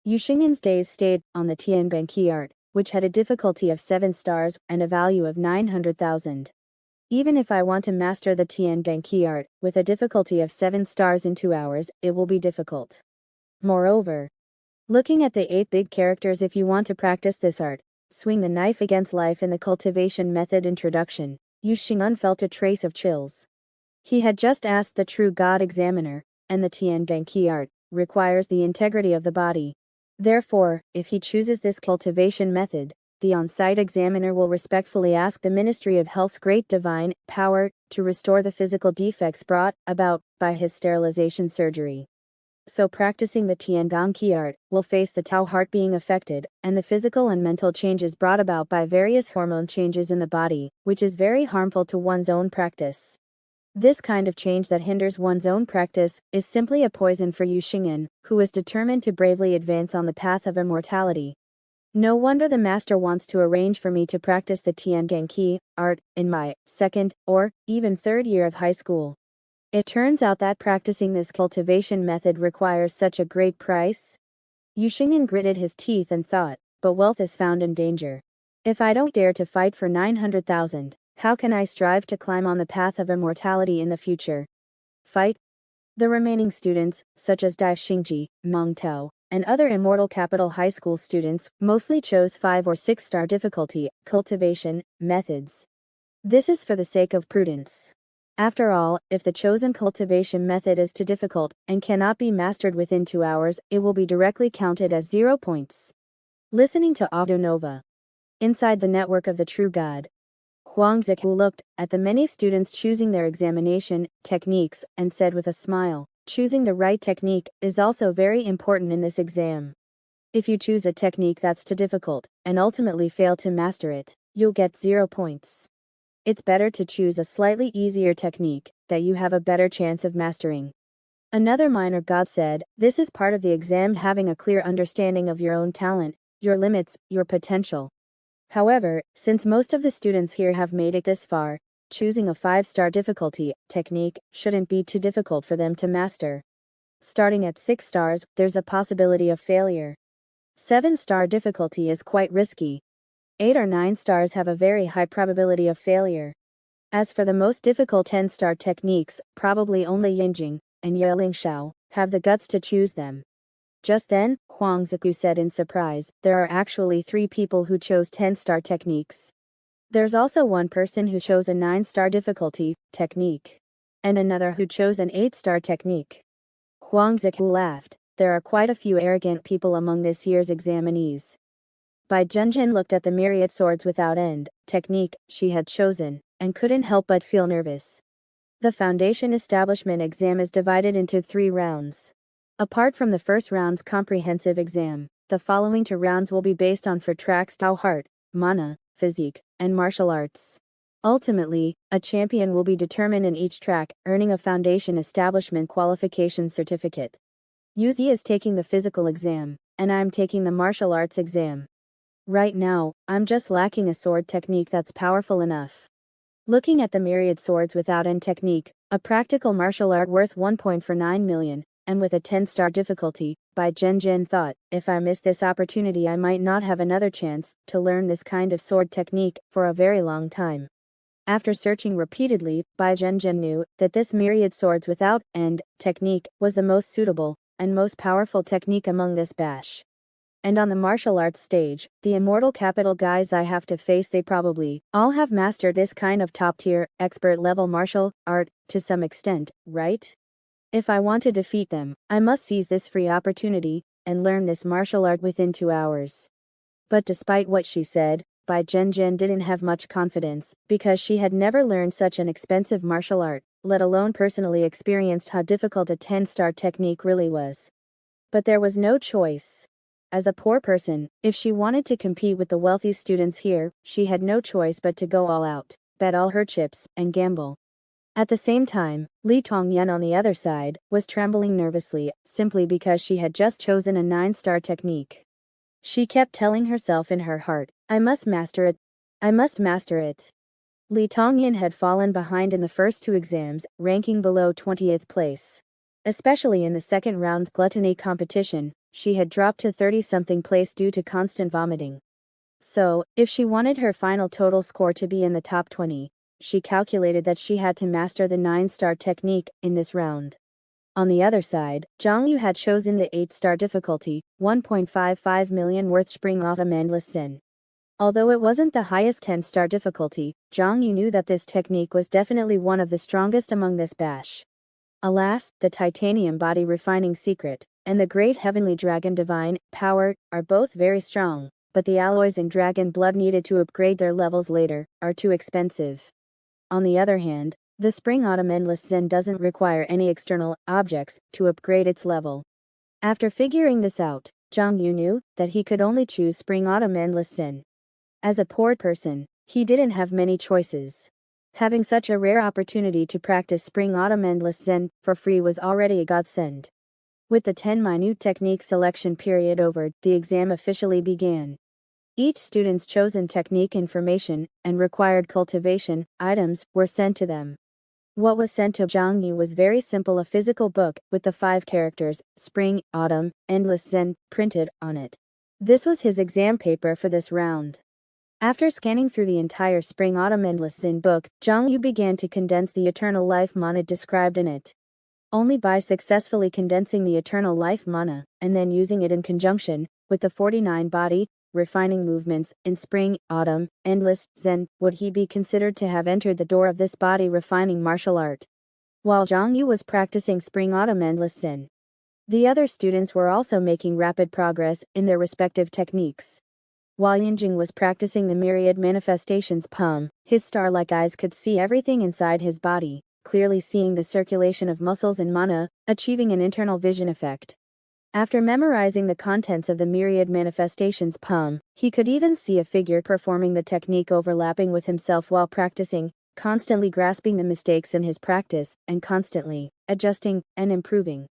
Yu Xing'an's gaze stayed on the Tianbenqi art, which had a difficulty of 7 stars and a value of 900,000. Even if I want to master the Tianbenqi art, with a difficulty of 7 stars in 2 hours, it will be difficult. Moreover, looking at the 8 big characters, if you want to practice this art, swing the knife against life in the cultivation method introduction, Yu Xing'an felt a trace of chills. He had just asked the true God examiner, and the Tianganqi art requires the integrity of the body. Therefore, if he chooses this cultivation method, the on-site examiner will respectfully ask the Ministry of Health's great divine power to restore the physical defects brought about by his sterilization surgery. So practicing the Tianganqi art will face the Tao heart being affected, and the physical and mental changes brought about by various hormone changes in the body, which is very harmful to one's own practice. This kind of change that hinders one's own practice is simply a poison for Xiong, who is determined to bravely advance on the path of immortality. No wonder the master wants to arrange for me to practice the Tianganqi art in my second, or even third year of high school. It turns out that practicing this cultivation method requires such a great price. Xiong gritted his teeth and thought, but wealth is found in danger. If I don't dare to fight for 900,000, how can I strive to climb on the path of immortality in the future? Fight? The remaining students, such as Dai Xingji, Meng Tao, and other Immortal Capital High School students, mostly chose 5 or 6-star difficulty cultivation methods. This is for the sake of prudence. After all, if the chosen cultivation method is too difficult and cannot be mastered within 2 hours, it will be directly counted as 0 points. Listening to Audio Nova. Inside the network of the true God, Huang Ziku looked at the many students choosing their examination techniques and said with a smile, choosing the right technique is also very important in this exam. If you choose a technique that's too difficult and ultimately fail to master it, you'll get 0 points. It's better to choose a slightly easier technique that you have a better chance of mastering. Another minor god said, this is part of the exam, having a clear understanding of your own talent, your limits, your potential. However, since most of the students here have made it this far, choosing a 5-star difficulty technique shouldn't be too difficult for them to master. Starting at 6 stars, there's a possibility of failure. 7-star difficulty is quite risky. 8 or 9 stars have a very high probability of failure. As for the most difficult 10-star techniques, probably only Yinjing and Yeling Shao have the guts to choose them. Just then, Huang Ziku said in surprise, there are actually 3 people who chose 10-star techniques. There's also one person who chose a 9-star difficulty technique, and another who chose an 8-star technique. Huang Ziku laughed. There are quite a few arrogant people among this year's examinees. Bai Zhenjin looked at the myriad swords without end technique she had chosen, and couldn't help but feel nervous. The Foundation Establishment exam is divided into 3 rounds. Apart from the first round's comprehensive exam, the following 2 rounds will be based on 4 tracks: Tao heart, mana, physique, and martial arts. Ultimately, a champion will be determined in each track, earning a Foundation Establishment qualification certificate. Yuzi is taking the physical exam, and I'm taking the martial arts exam. Right now, I'm just lacking a sword technique that's powerful enough. Looking at the myriad swords without end technique, a practical martial art worth 1 point for 9 million, and with a 10-star difficulty, Bai Zhenjin thought, if I miss this opportunity I might not have another chance to learn this kind of sword technique for a very long time. After searching repeatedly, Bai Zhenjin knew that this myriad swords without end technique was the most suitable and most powerful technique among this batch. And on the martial arts stage, the Immortal Capital guys I have to face, they probably all have mastered this kind of top-tier, expert-level martial art to some extent, right? If I want to defeat them, I must seize this free opportunity and learn this martial art within 2 hours. But despite what she said, Bai Zhenjin didn't have much confidence, because she had never learned such an expensive martial art, let alone personally experienced how difficult a 10-star technique really was. But there was no choice. As a poor person, if she wanted to compete with the wealthy students here, she had no choice but to go all out, bet all her chips, and gamble. At the same time, Li Tongyan on the other side, was trembling nervously, simply because she had just chosen a 9-star technique. She kept telling herself in her heart, I must master it. I must master it. Li Tongyan had fallen behind in the first 2 exams, ranking below 20th place. Especially in the second round's gluttony competition, she had dropped to 30-something place due to constant vomiting. So, if she wanted her final total score to be in the top 20, she calculated that she had to master the 9-star technique in this round. On the other side, Zhang Yu had chosen the 8-star difficulty, 1.55 million worth spring autumn endless sin. Although it wasn't the highest 10-star difficulty, Xiong Yu knew that this technique was definitely one of the strongest among this batch. Alas, the titanium body refining secret, and the great heavenly dragon divine power, are both very strong, but the alloys in dragon blood needed to upgrade their levels later, are too expensive. On the other hand, the Spring Autumn Endless Zen doesn't require any external objects to upgrade its level. After figuring this out, Xiong Yu knew that he could only choose Spring Autumn Endless Zen. As a poor person, he didn't have many choices. Having such a rare opportunity to practice Spring Autumn Endless Zen for free was already a godsend. With the 10 minute technique selection period over, the exam officially began. Each student's chosen technique information and required cultivation items were sent to them. What was sent to Xiong Yu was very simple: a physical book with the 5 characters, Spring, Autumn, Endless Zen, printed on it. This was his exam paper for this round. After scanning through the entire Spring Autumn Endless Zen book, Xiong Yu began to condense the eternal life mana described in it. Only by successfully condensing the eternal life mana, and then using it in conjunction with the 49 body refining movements in Spring, Autumn, Endless Zen, would he be considered to have entered the door of this body refining martial art. While Xiong Yu was practicing Spring Autumn Endless Zen, the other students were also making rapid progress in their respective techniques. While Yunjing was practicing the myriad manifestations poem, his star-like eyes could see everything inside his body, clearly seeing the circulation of muscles and mana, achieving an internal vision effect. After memorizing the contents of the myriad manifestations poem, he could even see a figure performing the technique overlapping with himself while practicing, constantly grasping the mistakes in his practice, and constantly adjusting and improving.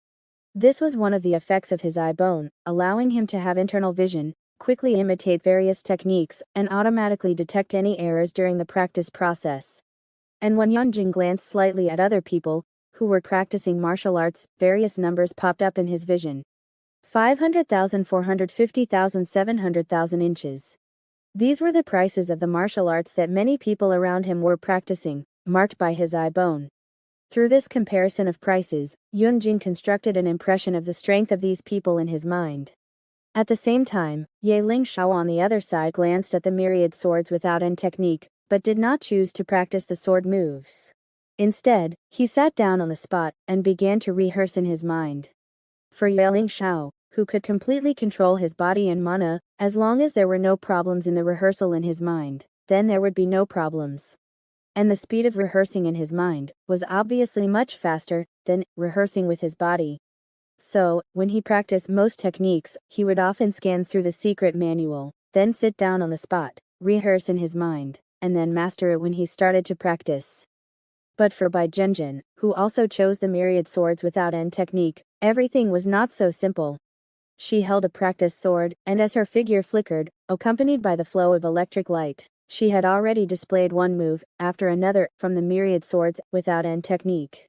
This was one of the effects of his eye bone, allowing him to have internal vision, quickly imitate various techniques, and automatically detect any errors during the practice process. And when Yunjing glanced slightly at other people who were practicing martial arts, various numbers popped up in his vision. 500,000, 450,000, 700,000 inches. These were the prices of the martial arts that many people around him were practicing, marked by his eye bone. Through this comparison of prices, Yunjing constructed an impression of the strength of these people in his mind. At the same time, Ye Ling Shao on the other side glanced at the myriad swords without end technique, but did not choose to practice the sword moves. Instead, he sat down on the spot and began to rehearse in his mind. For Ye Ling Shao, who could completely control his body and mana, as long as there were no problems in the rehearsal in his mind, then there would be no problems. And the speed of rehearsing in his mind was obviously much faster than rehearsing with his body. So, when he practiced most techniques, he would often scan through the secret manual, then sit down on the spot, rehearse in his mind, and then master it when he started to practice. But for Bai Zhenjin, who also chose the myriad swords without end technique, everything was not so simple. She held a practice sword, and as her figure flickered, accompanied by the flow of electric light, she had already displayed one move after another from the myriad swords without end technique.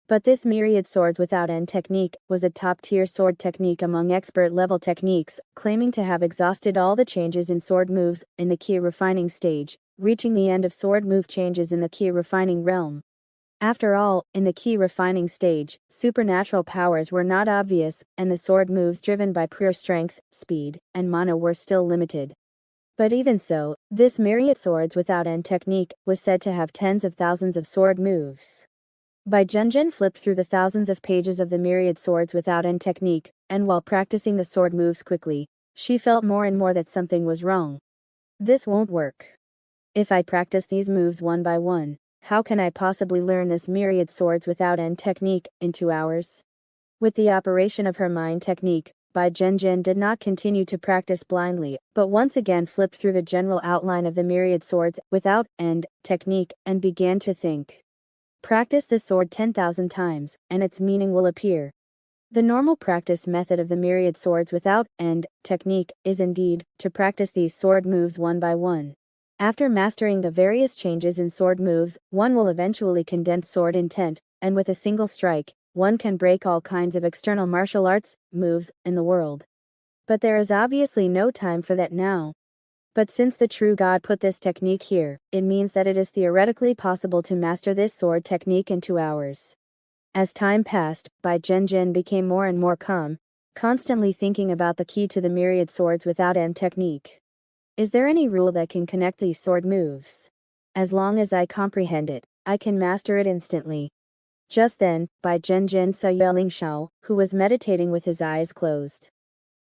But this myriad swords without end technique was a top-tier sword technique among expert-level techniques, claiming to have exhausted all the changes in sword moves in the key refining stage, reaching the end of sword move changes in the key refining realm. After all, in the key refining stage, supernatural powers were not obvious, and the sword moves driven by pure strength, speed, and mana were still limited. But even so, this myriad swords without end technique was said to have tens of thousands of sword moves. Bai Zhenjin flipped through the thousands of pages of the myriad swords without end technique, and while practicing the sword moves quickly, she felt more and more that something was wrong. This won't work. If I practice these moves one by one, how can I possibly learn this myriad swords without end technique in 2 hours? With the operation of her mind technique, Bai Zhenjin did not continue to practice blindly, but once again flipped through the general outline of the myriad swords without end technique and began to think. Practice this sword 10,000 times, and its meaning will appear. The normal practice method of the myriad swords without end technique is indeed to practice these sword moves one by one. After mastering the various changes in sword moves, one will eventually condense sword intent, and with a single strike, one can break all kinds of external martial arts moves in the world. But there is obviously no time for that now. But since the true God put this technique here, it means that it is theoretically possible to master this sword technique in 2 hours. As time passed, Bai Zhenjin became more and more calm, constantly thinking about the key to the myriad swords without end technique. Is there any rule that can connect these sword moves? As long as I comprehend it, I can master it instantly. Just then, Bai Zhenjin saw Yeling Shao, who was meditating with his eyes closed.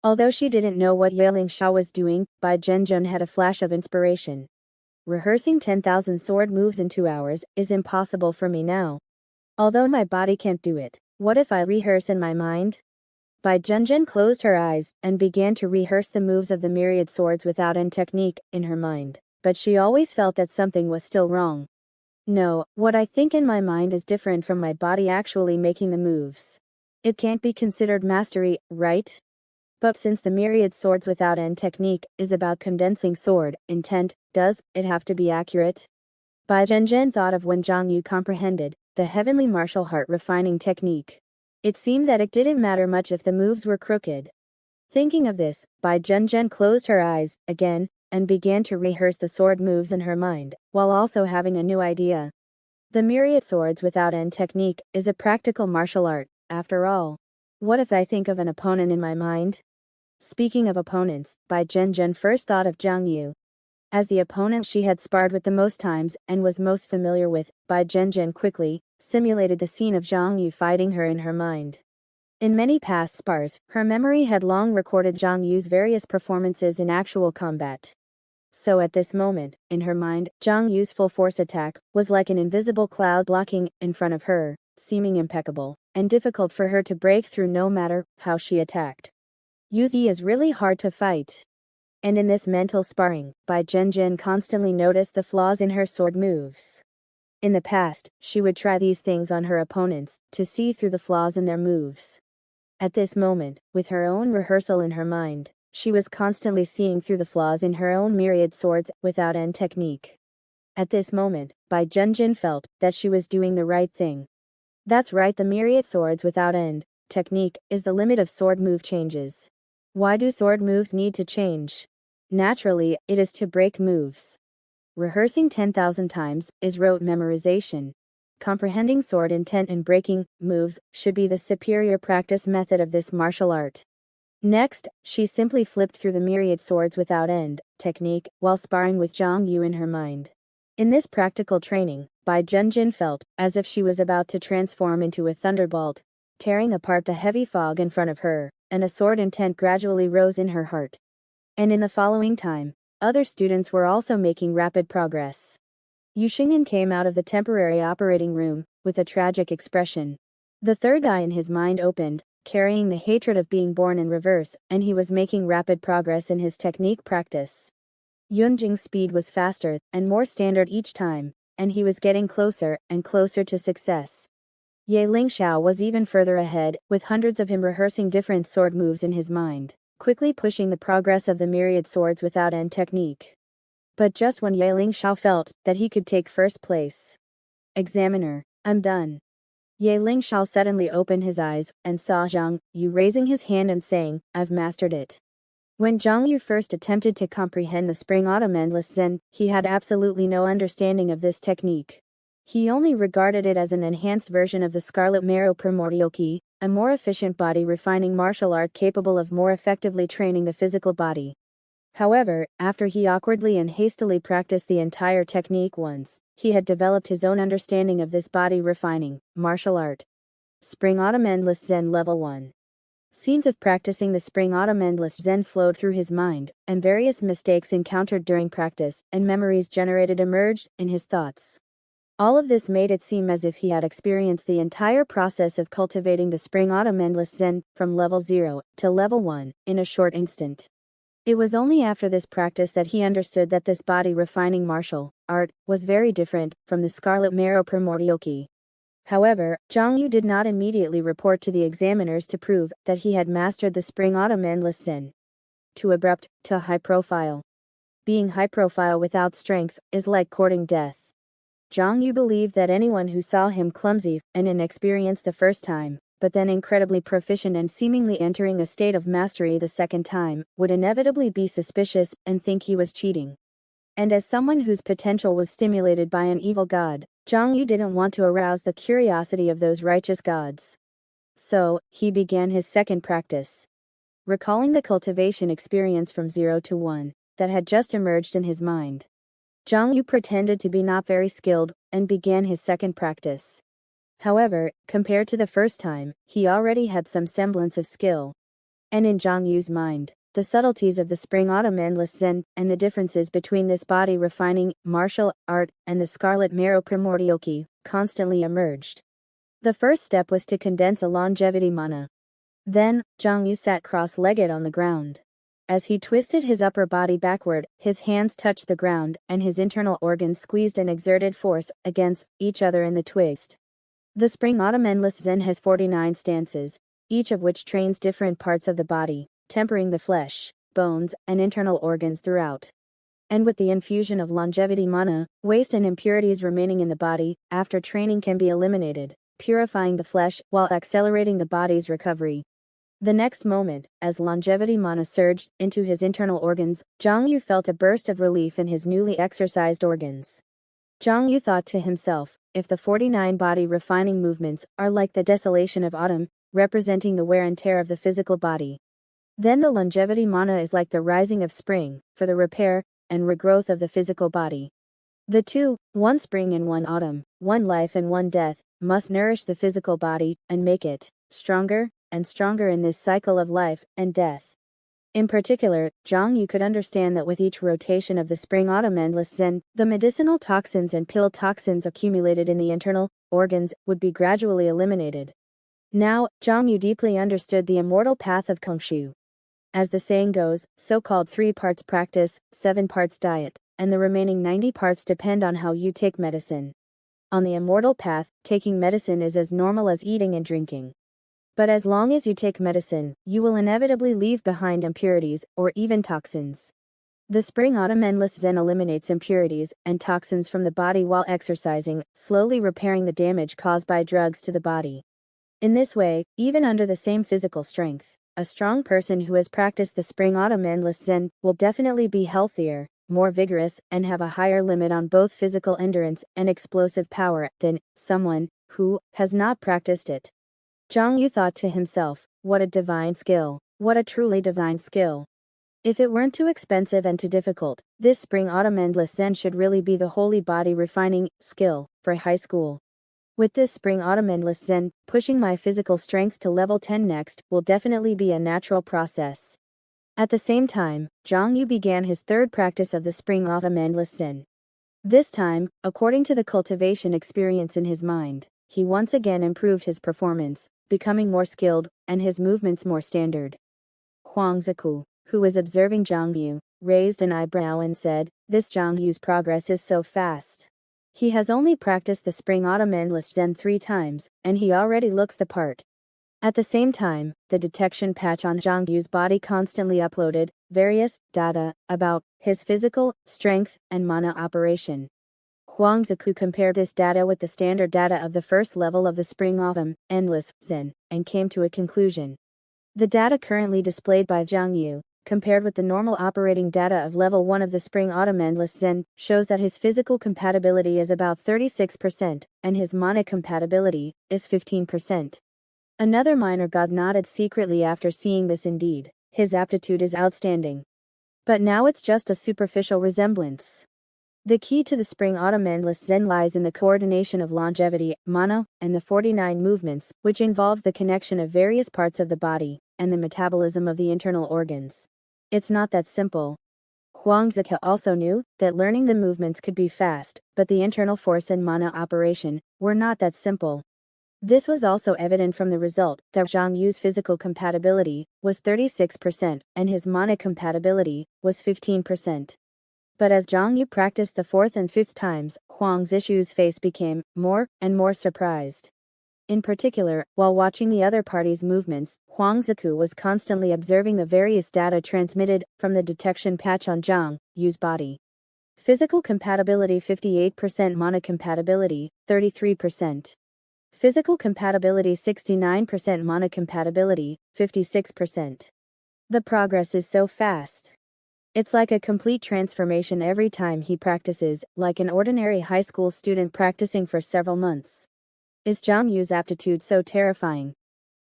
Although she didn't know what Yeling Shao was doing, Bai Zhenjin had a flash of inspiration. Rehearsing 10,000 sword moves in 2 hours is impossible for me now. Although my body can't do it, what if I rehearse in my mind? Bai Zhenjin closed her eyes and began to rehearse the moves of the myriad swords without end technique in her mind, but she always felt that something was still wrong. No, what I think in my mind is different from my body actually making the moves. It can't be considered mastery, right? But since the myriad swords without end technique is about condensing sword intent, does it have to be accurate? Bai Zhenjin thought of when Zhang Yu comprehended the heavenly martial heart refining technique. It seemed that it didn't matter much if the moves were crooked. Thinking of this, Bai Zhenjin closed her eyes again and began to rehearse the sword moves in her mind, while also having a new idea. The myriad swords without end technique is a practical martial art, after all. What if I think of an opponent in my mind? Speaking of opponents, Bai Zhenjin first thought of Zhang Yu. As the opponent she had sparred with the most times and was most familiar with, Bai Zhenjin quickly simulated the scene of Zhang Yu fighting her in her mind. In many past spars, her memory had long recorded Zhang Yu's various performances in actual combat. So at this moment, in her mind, Zhang Yu's full force attack was like an invisible cloud blocking in front of her, seeming impeccable and difficult for her to break through no matter how she attacked. Yuzi is really hard to fight. And in this mental sparring, Bai Zhenjin constantly noticed the flaws in her sword moves. In the past, she would try these things on her opponents to see through the flaws in their moves. At this moment, with her own rehearsal in her mind, she was constantly seeing through the flaws in her own myriad swords without end technique. At this moment, Bai Zhenjin felt that she was doing the right thing. That's right, the myriad swords without end technique is the limit of sword move changes. Why do sword moves need to change? Naturally, it is to break moves. Rehearsing 10,000 times is rote memorization. Comprehending sword intent and breaking moves should be the superior practice method of this martial art. Next, she simply flipped through the myriad swords without end technique while sparring with Zhang Yu in her mind. In this practical training, Bai Zhenjin felt as if she was about to transform into a thunderbolt, tearing apart the heavy fog in front of her, and a sword intent gradually rose in her heart. And in the following time, other students were also making rapid progress. Xiong came out of the temporary operating room with a tragic expression. The third eye in his mind opened, carrying the hatred of being born in reverse, and he was making rapid progress in his technique practice. Yunjing's speed was faster and more standard each time, and he was getting closer and closer to success. Ye Lingxiao was even further ahead, with hundreds of him rehearsing different sword moves in his mind, quickly pushing the progress of the myriad swords without end technique. But just when Ye Lingxiao felt that he could take first place. Examiner, I'm done. Ye Lingxiao suddenly opened his eyes and saw Zhang Yu raising his hand and saying, I've mastered it. When Zhang Yu first attempted to comprehend the spring-autumn endless Zen, he had absolutely no understanding of this technique. He only regarded it as an enhanced version of the Scarlet Marrow Primordial Key, a more efficient body-refining martial art capable of more effectively training the physical body. However, after he awkwardly and hastily practiced the entire technique once, he had developed his own understanding of this body-refining martial art. Spring-Autumn Endless Zen Level 1. Scenes of practicing the Spring-Autumn Endless Zen flowed through his mind, and various mistakes encountered during practice and memories generated emerged in his thoughts. All of this made it seem as if he had experienced the entire process of cultivating the Spring-Autumn Endless Zen from level 0 to level 1 in a short instant. It was only after this practice that he understood that this body-refining martial art was very different from the Scarlet Marrow Primordial Key. However, Zhang Yu did not immediately report to the examiners to prove that he had mastered the Spring-Autumn Endless Zen. Too abrupt, too high profile. Being high profile without strength is like courting death. Zhang Yu believed that anyone who saw him clumsy and inexperienced the first time, but then incredibly proficient and seemingly entering a state of mastery the second time, would inevitably be suspicious and think he was cheating. And as someone whose potential was stimulated by an evil god, Zhang Yu didn't want to arouse the curiosity of those righteous gods. So, he began his second practice. Recalling the cultivation experience from 0 to 1, that had just emerged in his mind. Xiong Yu pretended to be not very skilled, and began his second practice. However, compared to the first time, he already had some semblance of skill. And in Xiong Yu's mind, the subtleties of the spring-autumn endless Zen, and the differences between this body-refining, martial art, and the scarlet marrow primordial ki, constantly emerged. The first step was to condense a longevity mana. Then, Xiong Yu sat cross-legged on the ground. As he twisted his upper body backward, his hands touched the ground, and his internal organs squeezed and exerted force against each other in the twist. The spring-autumn endless Zen has 49 stances, each of which trains different parts of the body, tempering the flesh, bones, and internal organs throughout. And with the infusion of longevity mana, waste and impurities remaining in the body after training can be eliminated, purifying the flesh while accelerating the body's recovery. The next moment, as longevity mana surged into his internal organs, Xiong Yu felt a burst of relief in his newly exercised organs. Xiong Yu thought to himself, if the 49 body refining movements are like the desolation of autumn, representing the wear and tear of the physical body, then the longevity mana is like the rising of spring, for the repair and regrowth of the physical body. The two, one spring and one autumn, one life and one death, must nourish the physical body and make it stronger and stronger in this cycle of life and death. In particular, Xiong Yu could understand that with each rotation of the spring-autumn endless Zen, the medicinal toxins and pill toxins accumulated in the internal organs would be gradually eliminated. Now, Xiong Yu deeply understood the immortal path of Kung Shu. As the saying goes, so-called 3 parts practice, 7 parts diet, and the remaining 90 parts depend on how you take medicine. On the immortal path, taking medicine is as normal as eating and drinking. But as long as you take medicine, you will inevitably leave behind impurities, or even toxins. The spring-autumn endless Zen eliminates impurities and toxins from the body while exercising, slowly repairing the damage caused by drugs to the body. In this way, even under the same physical strength, a strong person who has practiced the spring-autumn endless Zen will definitely be healthier, more vigorous, and have a higher limit on both physical endurance and explosive power than someone who has not practiced it. Xiong Yu thought to himself, what a divine skill, what a truly divine skill. If it weren't too expensive and too difficult, this spring-autumn endless Zen should really be the holy body refining skill for high school. With this spring-autumn endless Zen, pushing my physical strength to level 10 next will definitely be a natural process. At the same time, Xiong Yu began his third practice of the spring-autumn endless Zen. This time, according to the cultivation experience in his mind, he once again improved his performance, becoming more skilled, and his movements more standard. Huang Ziku, who was observing Xiong Yu, raised an eyebrow and said, "This Xiong Yu's progress is so fast. He has only practiced the spring-autumn endless Zen 3 times, and he already looks the part." At the same time, the detection patch on Xiong Yu's body constantly uploaded various data about his physical strength and mana operation. Huang Ziku compared this data with the standard data of the first level of the spring-autumn endless Zen, and came to a conclusion. The data currently displayed by Xiong Yu, compared with the normal operating data of level 1 of the spring-autumn endless Zen, shows that his physical compatibility is about 36%, and his mana compatibility is 15%. Another minor god nodded secretly after seeing this. Indeed, his aptitude is outstanding. But now it's just a superficial resemblance. The key to the spring-autumn endless Zen lies in the coordination of longevity, mana, and the 49 movements, which involves the connection of various parts of the body, and the metabolism of the internal organs. It's not that simple. Huang Ziku also knew that learning the movements could be fast, but the internal force and mana operation were not that simple. This was also evident from the result that Xiong Yu's physical compatibility was 36%, and his mana compatibility was 15%. But as Xiong Yu practiced the 4th and 5th times, Huang Zishu's face became more and more surprised. In particular, while watching the other party's movements, Huang Ziku was constantly observing the various data transmitted from the detection patch on Xiong Yu's body. Physical compatibility 58%, mana compatibility 33%. Physical compatibility 69%, mana compatibility 56%. The progress is so fast. It's like a complete transformation every time he practices, like an ordinary high school student practicing for several months. Is Xiong Yu's aptitude so terrifying?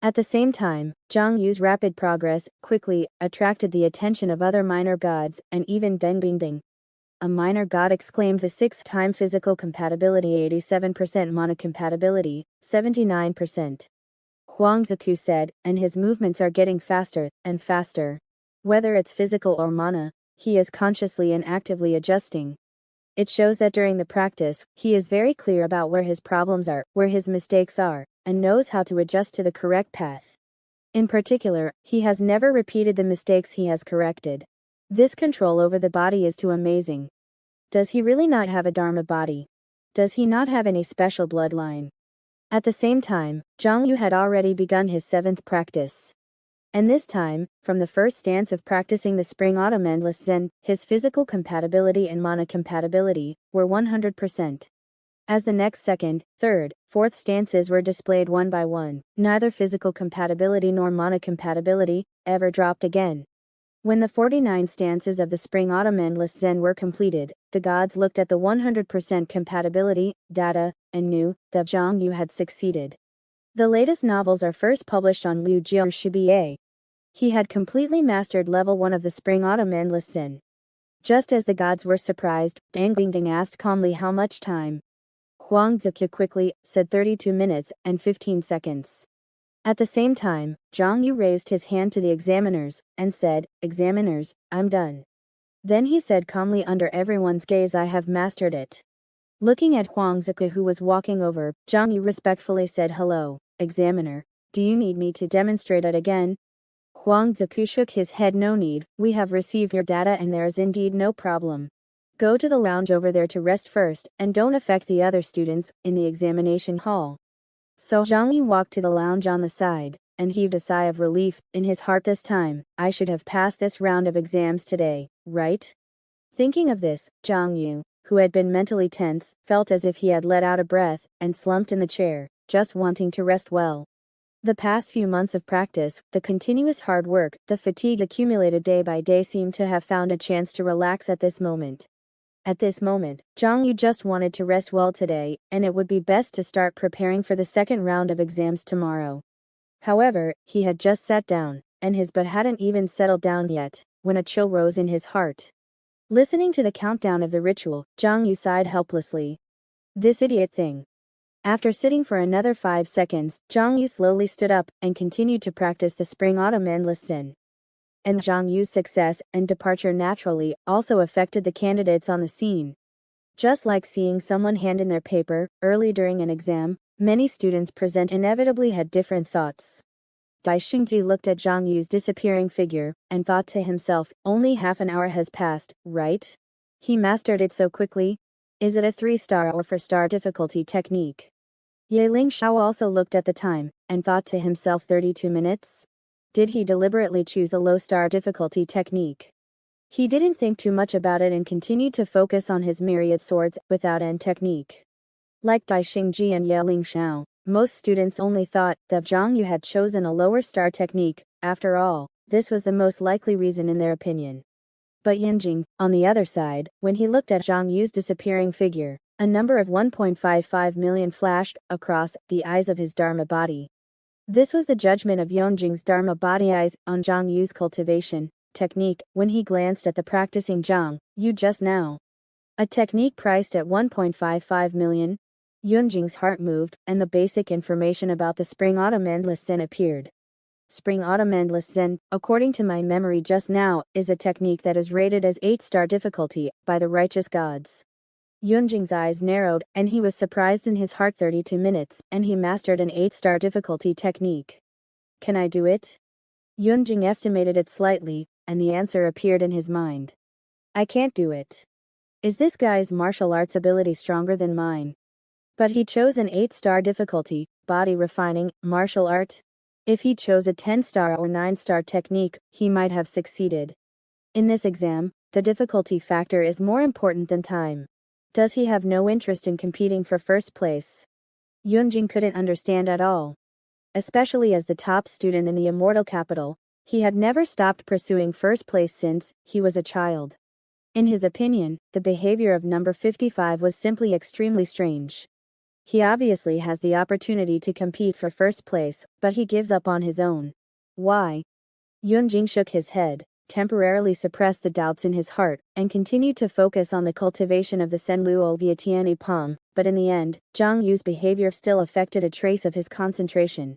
At the same time, Zhang Yu's rapid progress quickly attracted the attention of other minor gods, and even Deng Bingding, a minor god, exclaimed the sixth-time physical compatibility, 87% monocompatibility, 79%. Huang Ziku said, and his movements are getting faster and faster. Whether it's physical or mana, he is consciously and actively adjusting. It shows that during the practice, he is very clear about where his problems are, where his mistakes are, and knows how to adjust to the correct path. In particular, he has never repeated the mistakes he has corrected. This control over the body is too amazing. Does he really not have a Dharma body? Does he not have any special bloodline? At the same time, Zhang Yu had already begun his seventh practice. And this time, from the first stance of practicing the Spring-Autumn Endless Zen, his physical compatibility and mana compatibility were 100%. As the next second, third, fourth stances were displayed one by one, neither physical compatibility nor mana compatibility ever dropped again. When the 49 stances of the Spring-Autumn Endless Zen were completed, the gods looked at the 100% compatibility data and knew that Zhang Yu had succeeded. The latest novels are first published on Liu Jiao Shibiye. He had completely mastered level 1 of the Spring-Autumn Endless Zen. Just as the gods were surprised, Deng Bingding asked calmly how much time. Huang Ziku quickly said 32 minutes and 15 seconds. At the same time, Zhang Yu raised his hand to the examiners and said, "Examiners, I'm done." Then he said calmly under everyone's gaze, "I have mastered it." Looking at Huang Ziku, who was walking over, Zhang Yu respectfully said, "Hello, examiner. Do you need me to demonstrate it again?" Huang Ziku shook his head. "No need, we have received your data and there is indeed no problem. Go to the lounge over there to rest first, and don't affect the other students in the examination hall." So Zhang Yu walked to the lounge on the side, and heaved a sigh of relief in his heart. This time, I should have passed this round of exams today, right? Thinking of this, Zhang Yu, who had been mentally tense, felt as if he had let out a breath, and slumped in the chair, just wanting to rest well. The past few months of practice, the continuous hard work, the fatigue accumulated day by day seemed to have found a chance to relax at this moment. At this moment, Zhang Yu just wanted to rest well today, and it would be best to start preparing for the second round of exams tomorrow. However, he had just sat down, and his butt hadn't even settled down yet, when a chill rose in his heart. Listening to the countdown of the ritual, Zhang Yu sighed helplessly. This idiot thing. After sitting for another 5 seconds, Zhang Yu slowly stood up and continued to practice the Spring-Autumn Endless Zen. And Zhang Yu's success and departure naturally also affected the candidates on the scene. Just like seeing someone hand in their paper early during an exam, many students present inevitably had different thoughts. Dai Xingji looked at Zhang Yu's disappearing figure and thought to himself, only half an hour has passed, right? He mastered it so quickly. Is it a 3-star or 4-star difficulty technique? Ye Lingshao also looked at the time and thought to himself, 32 minutes? Did he deliberately choose a low-star difficulty technique? He didn't think too much about it and continued to focus on his myriad swords without end technique. Like Dai Xingji and Ye Lingshao, most students only thought that Zhang Yu had chosen a lower star technique. After all, this was the most likely reason in their opinion. But Yanjing, on the other side, when he looked at Zhang Yu's disappearing figure, a number of 1.55 million flashed across the eyes of his Dharma body. This was the judgment of Yonjing's Dharma body eyes on Zhang Yu's cultivation technique when he glanced at the practicing Zhang Yu just now. A technique priced at 1.55 million. Yunjing's heart moved, and the basic information about the Spring-Autumn Endless Zen appeared. Spring-Autumn Endless Zen, according to my memory just now, is a technique that is rated as 8-star difficulty by the righteous gods. Yunjing's eyes narrowed, and he was surprised in his heart. 32 minutes, and he mastered an 8-star difficulty technique. Can I do it? Yunjing estimated it slightly, and the answer appeared in his mind. I can't do it. Is this guy's martial arts ability stronger than mine? But he chose an 8-star difficulty, body refining, martial art. If he chose a 10-star or 9-star technique, he might have succeeded. In this exam, the difficulty factor is more important than time. Does he have no interest in competing for first place? Yunjing couldn't understand at all. Especially as the top student in the immortal capital, he had never stopped pursuing first place since he was a child. In his opinion, the behavior of number 55 was simply extremely strange. He obviously has the opportunity to compete for first place, but he gives up on his own. Why? Yunjing shook his head, temporarily suppressed the doubts in his heart, and continued to focus on the cultivation of the Senluo Vietiani palm, but in the end, Zhang Yu's behavior still affected a trace of his concentration.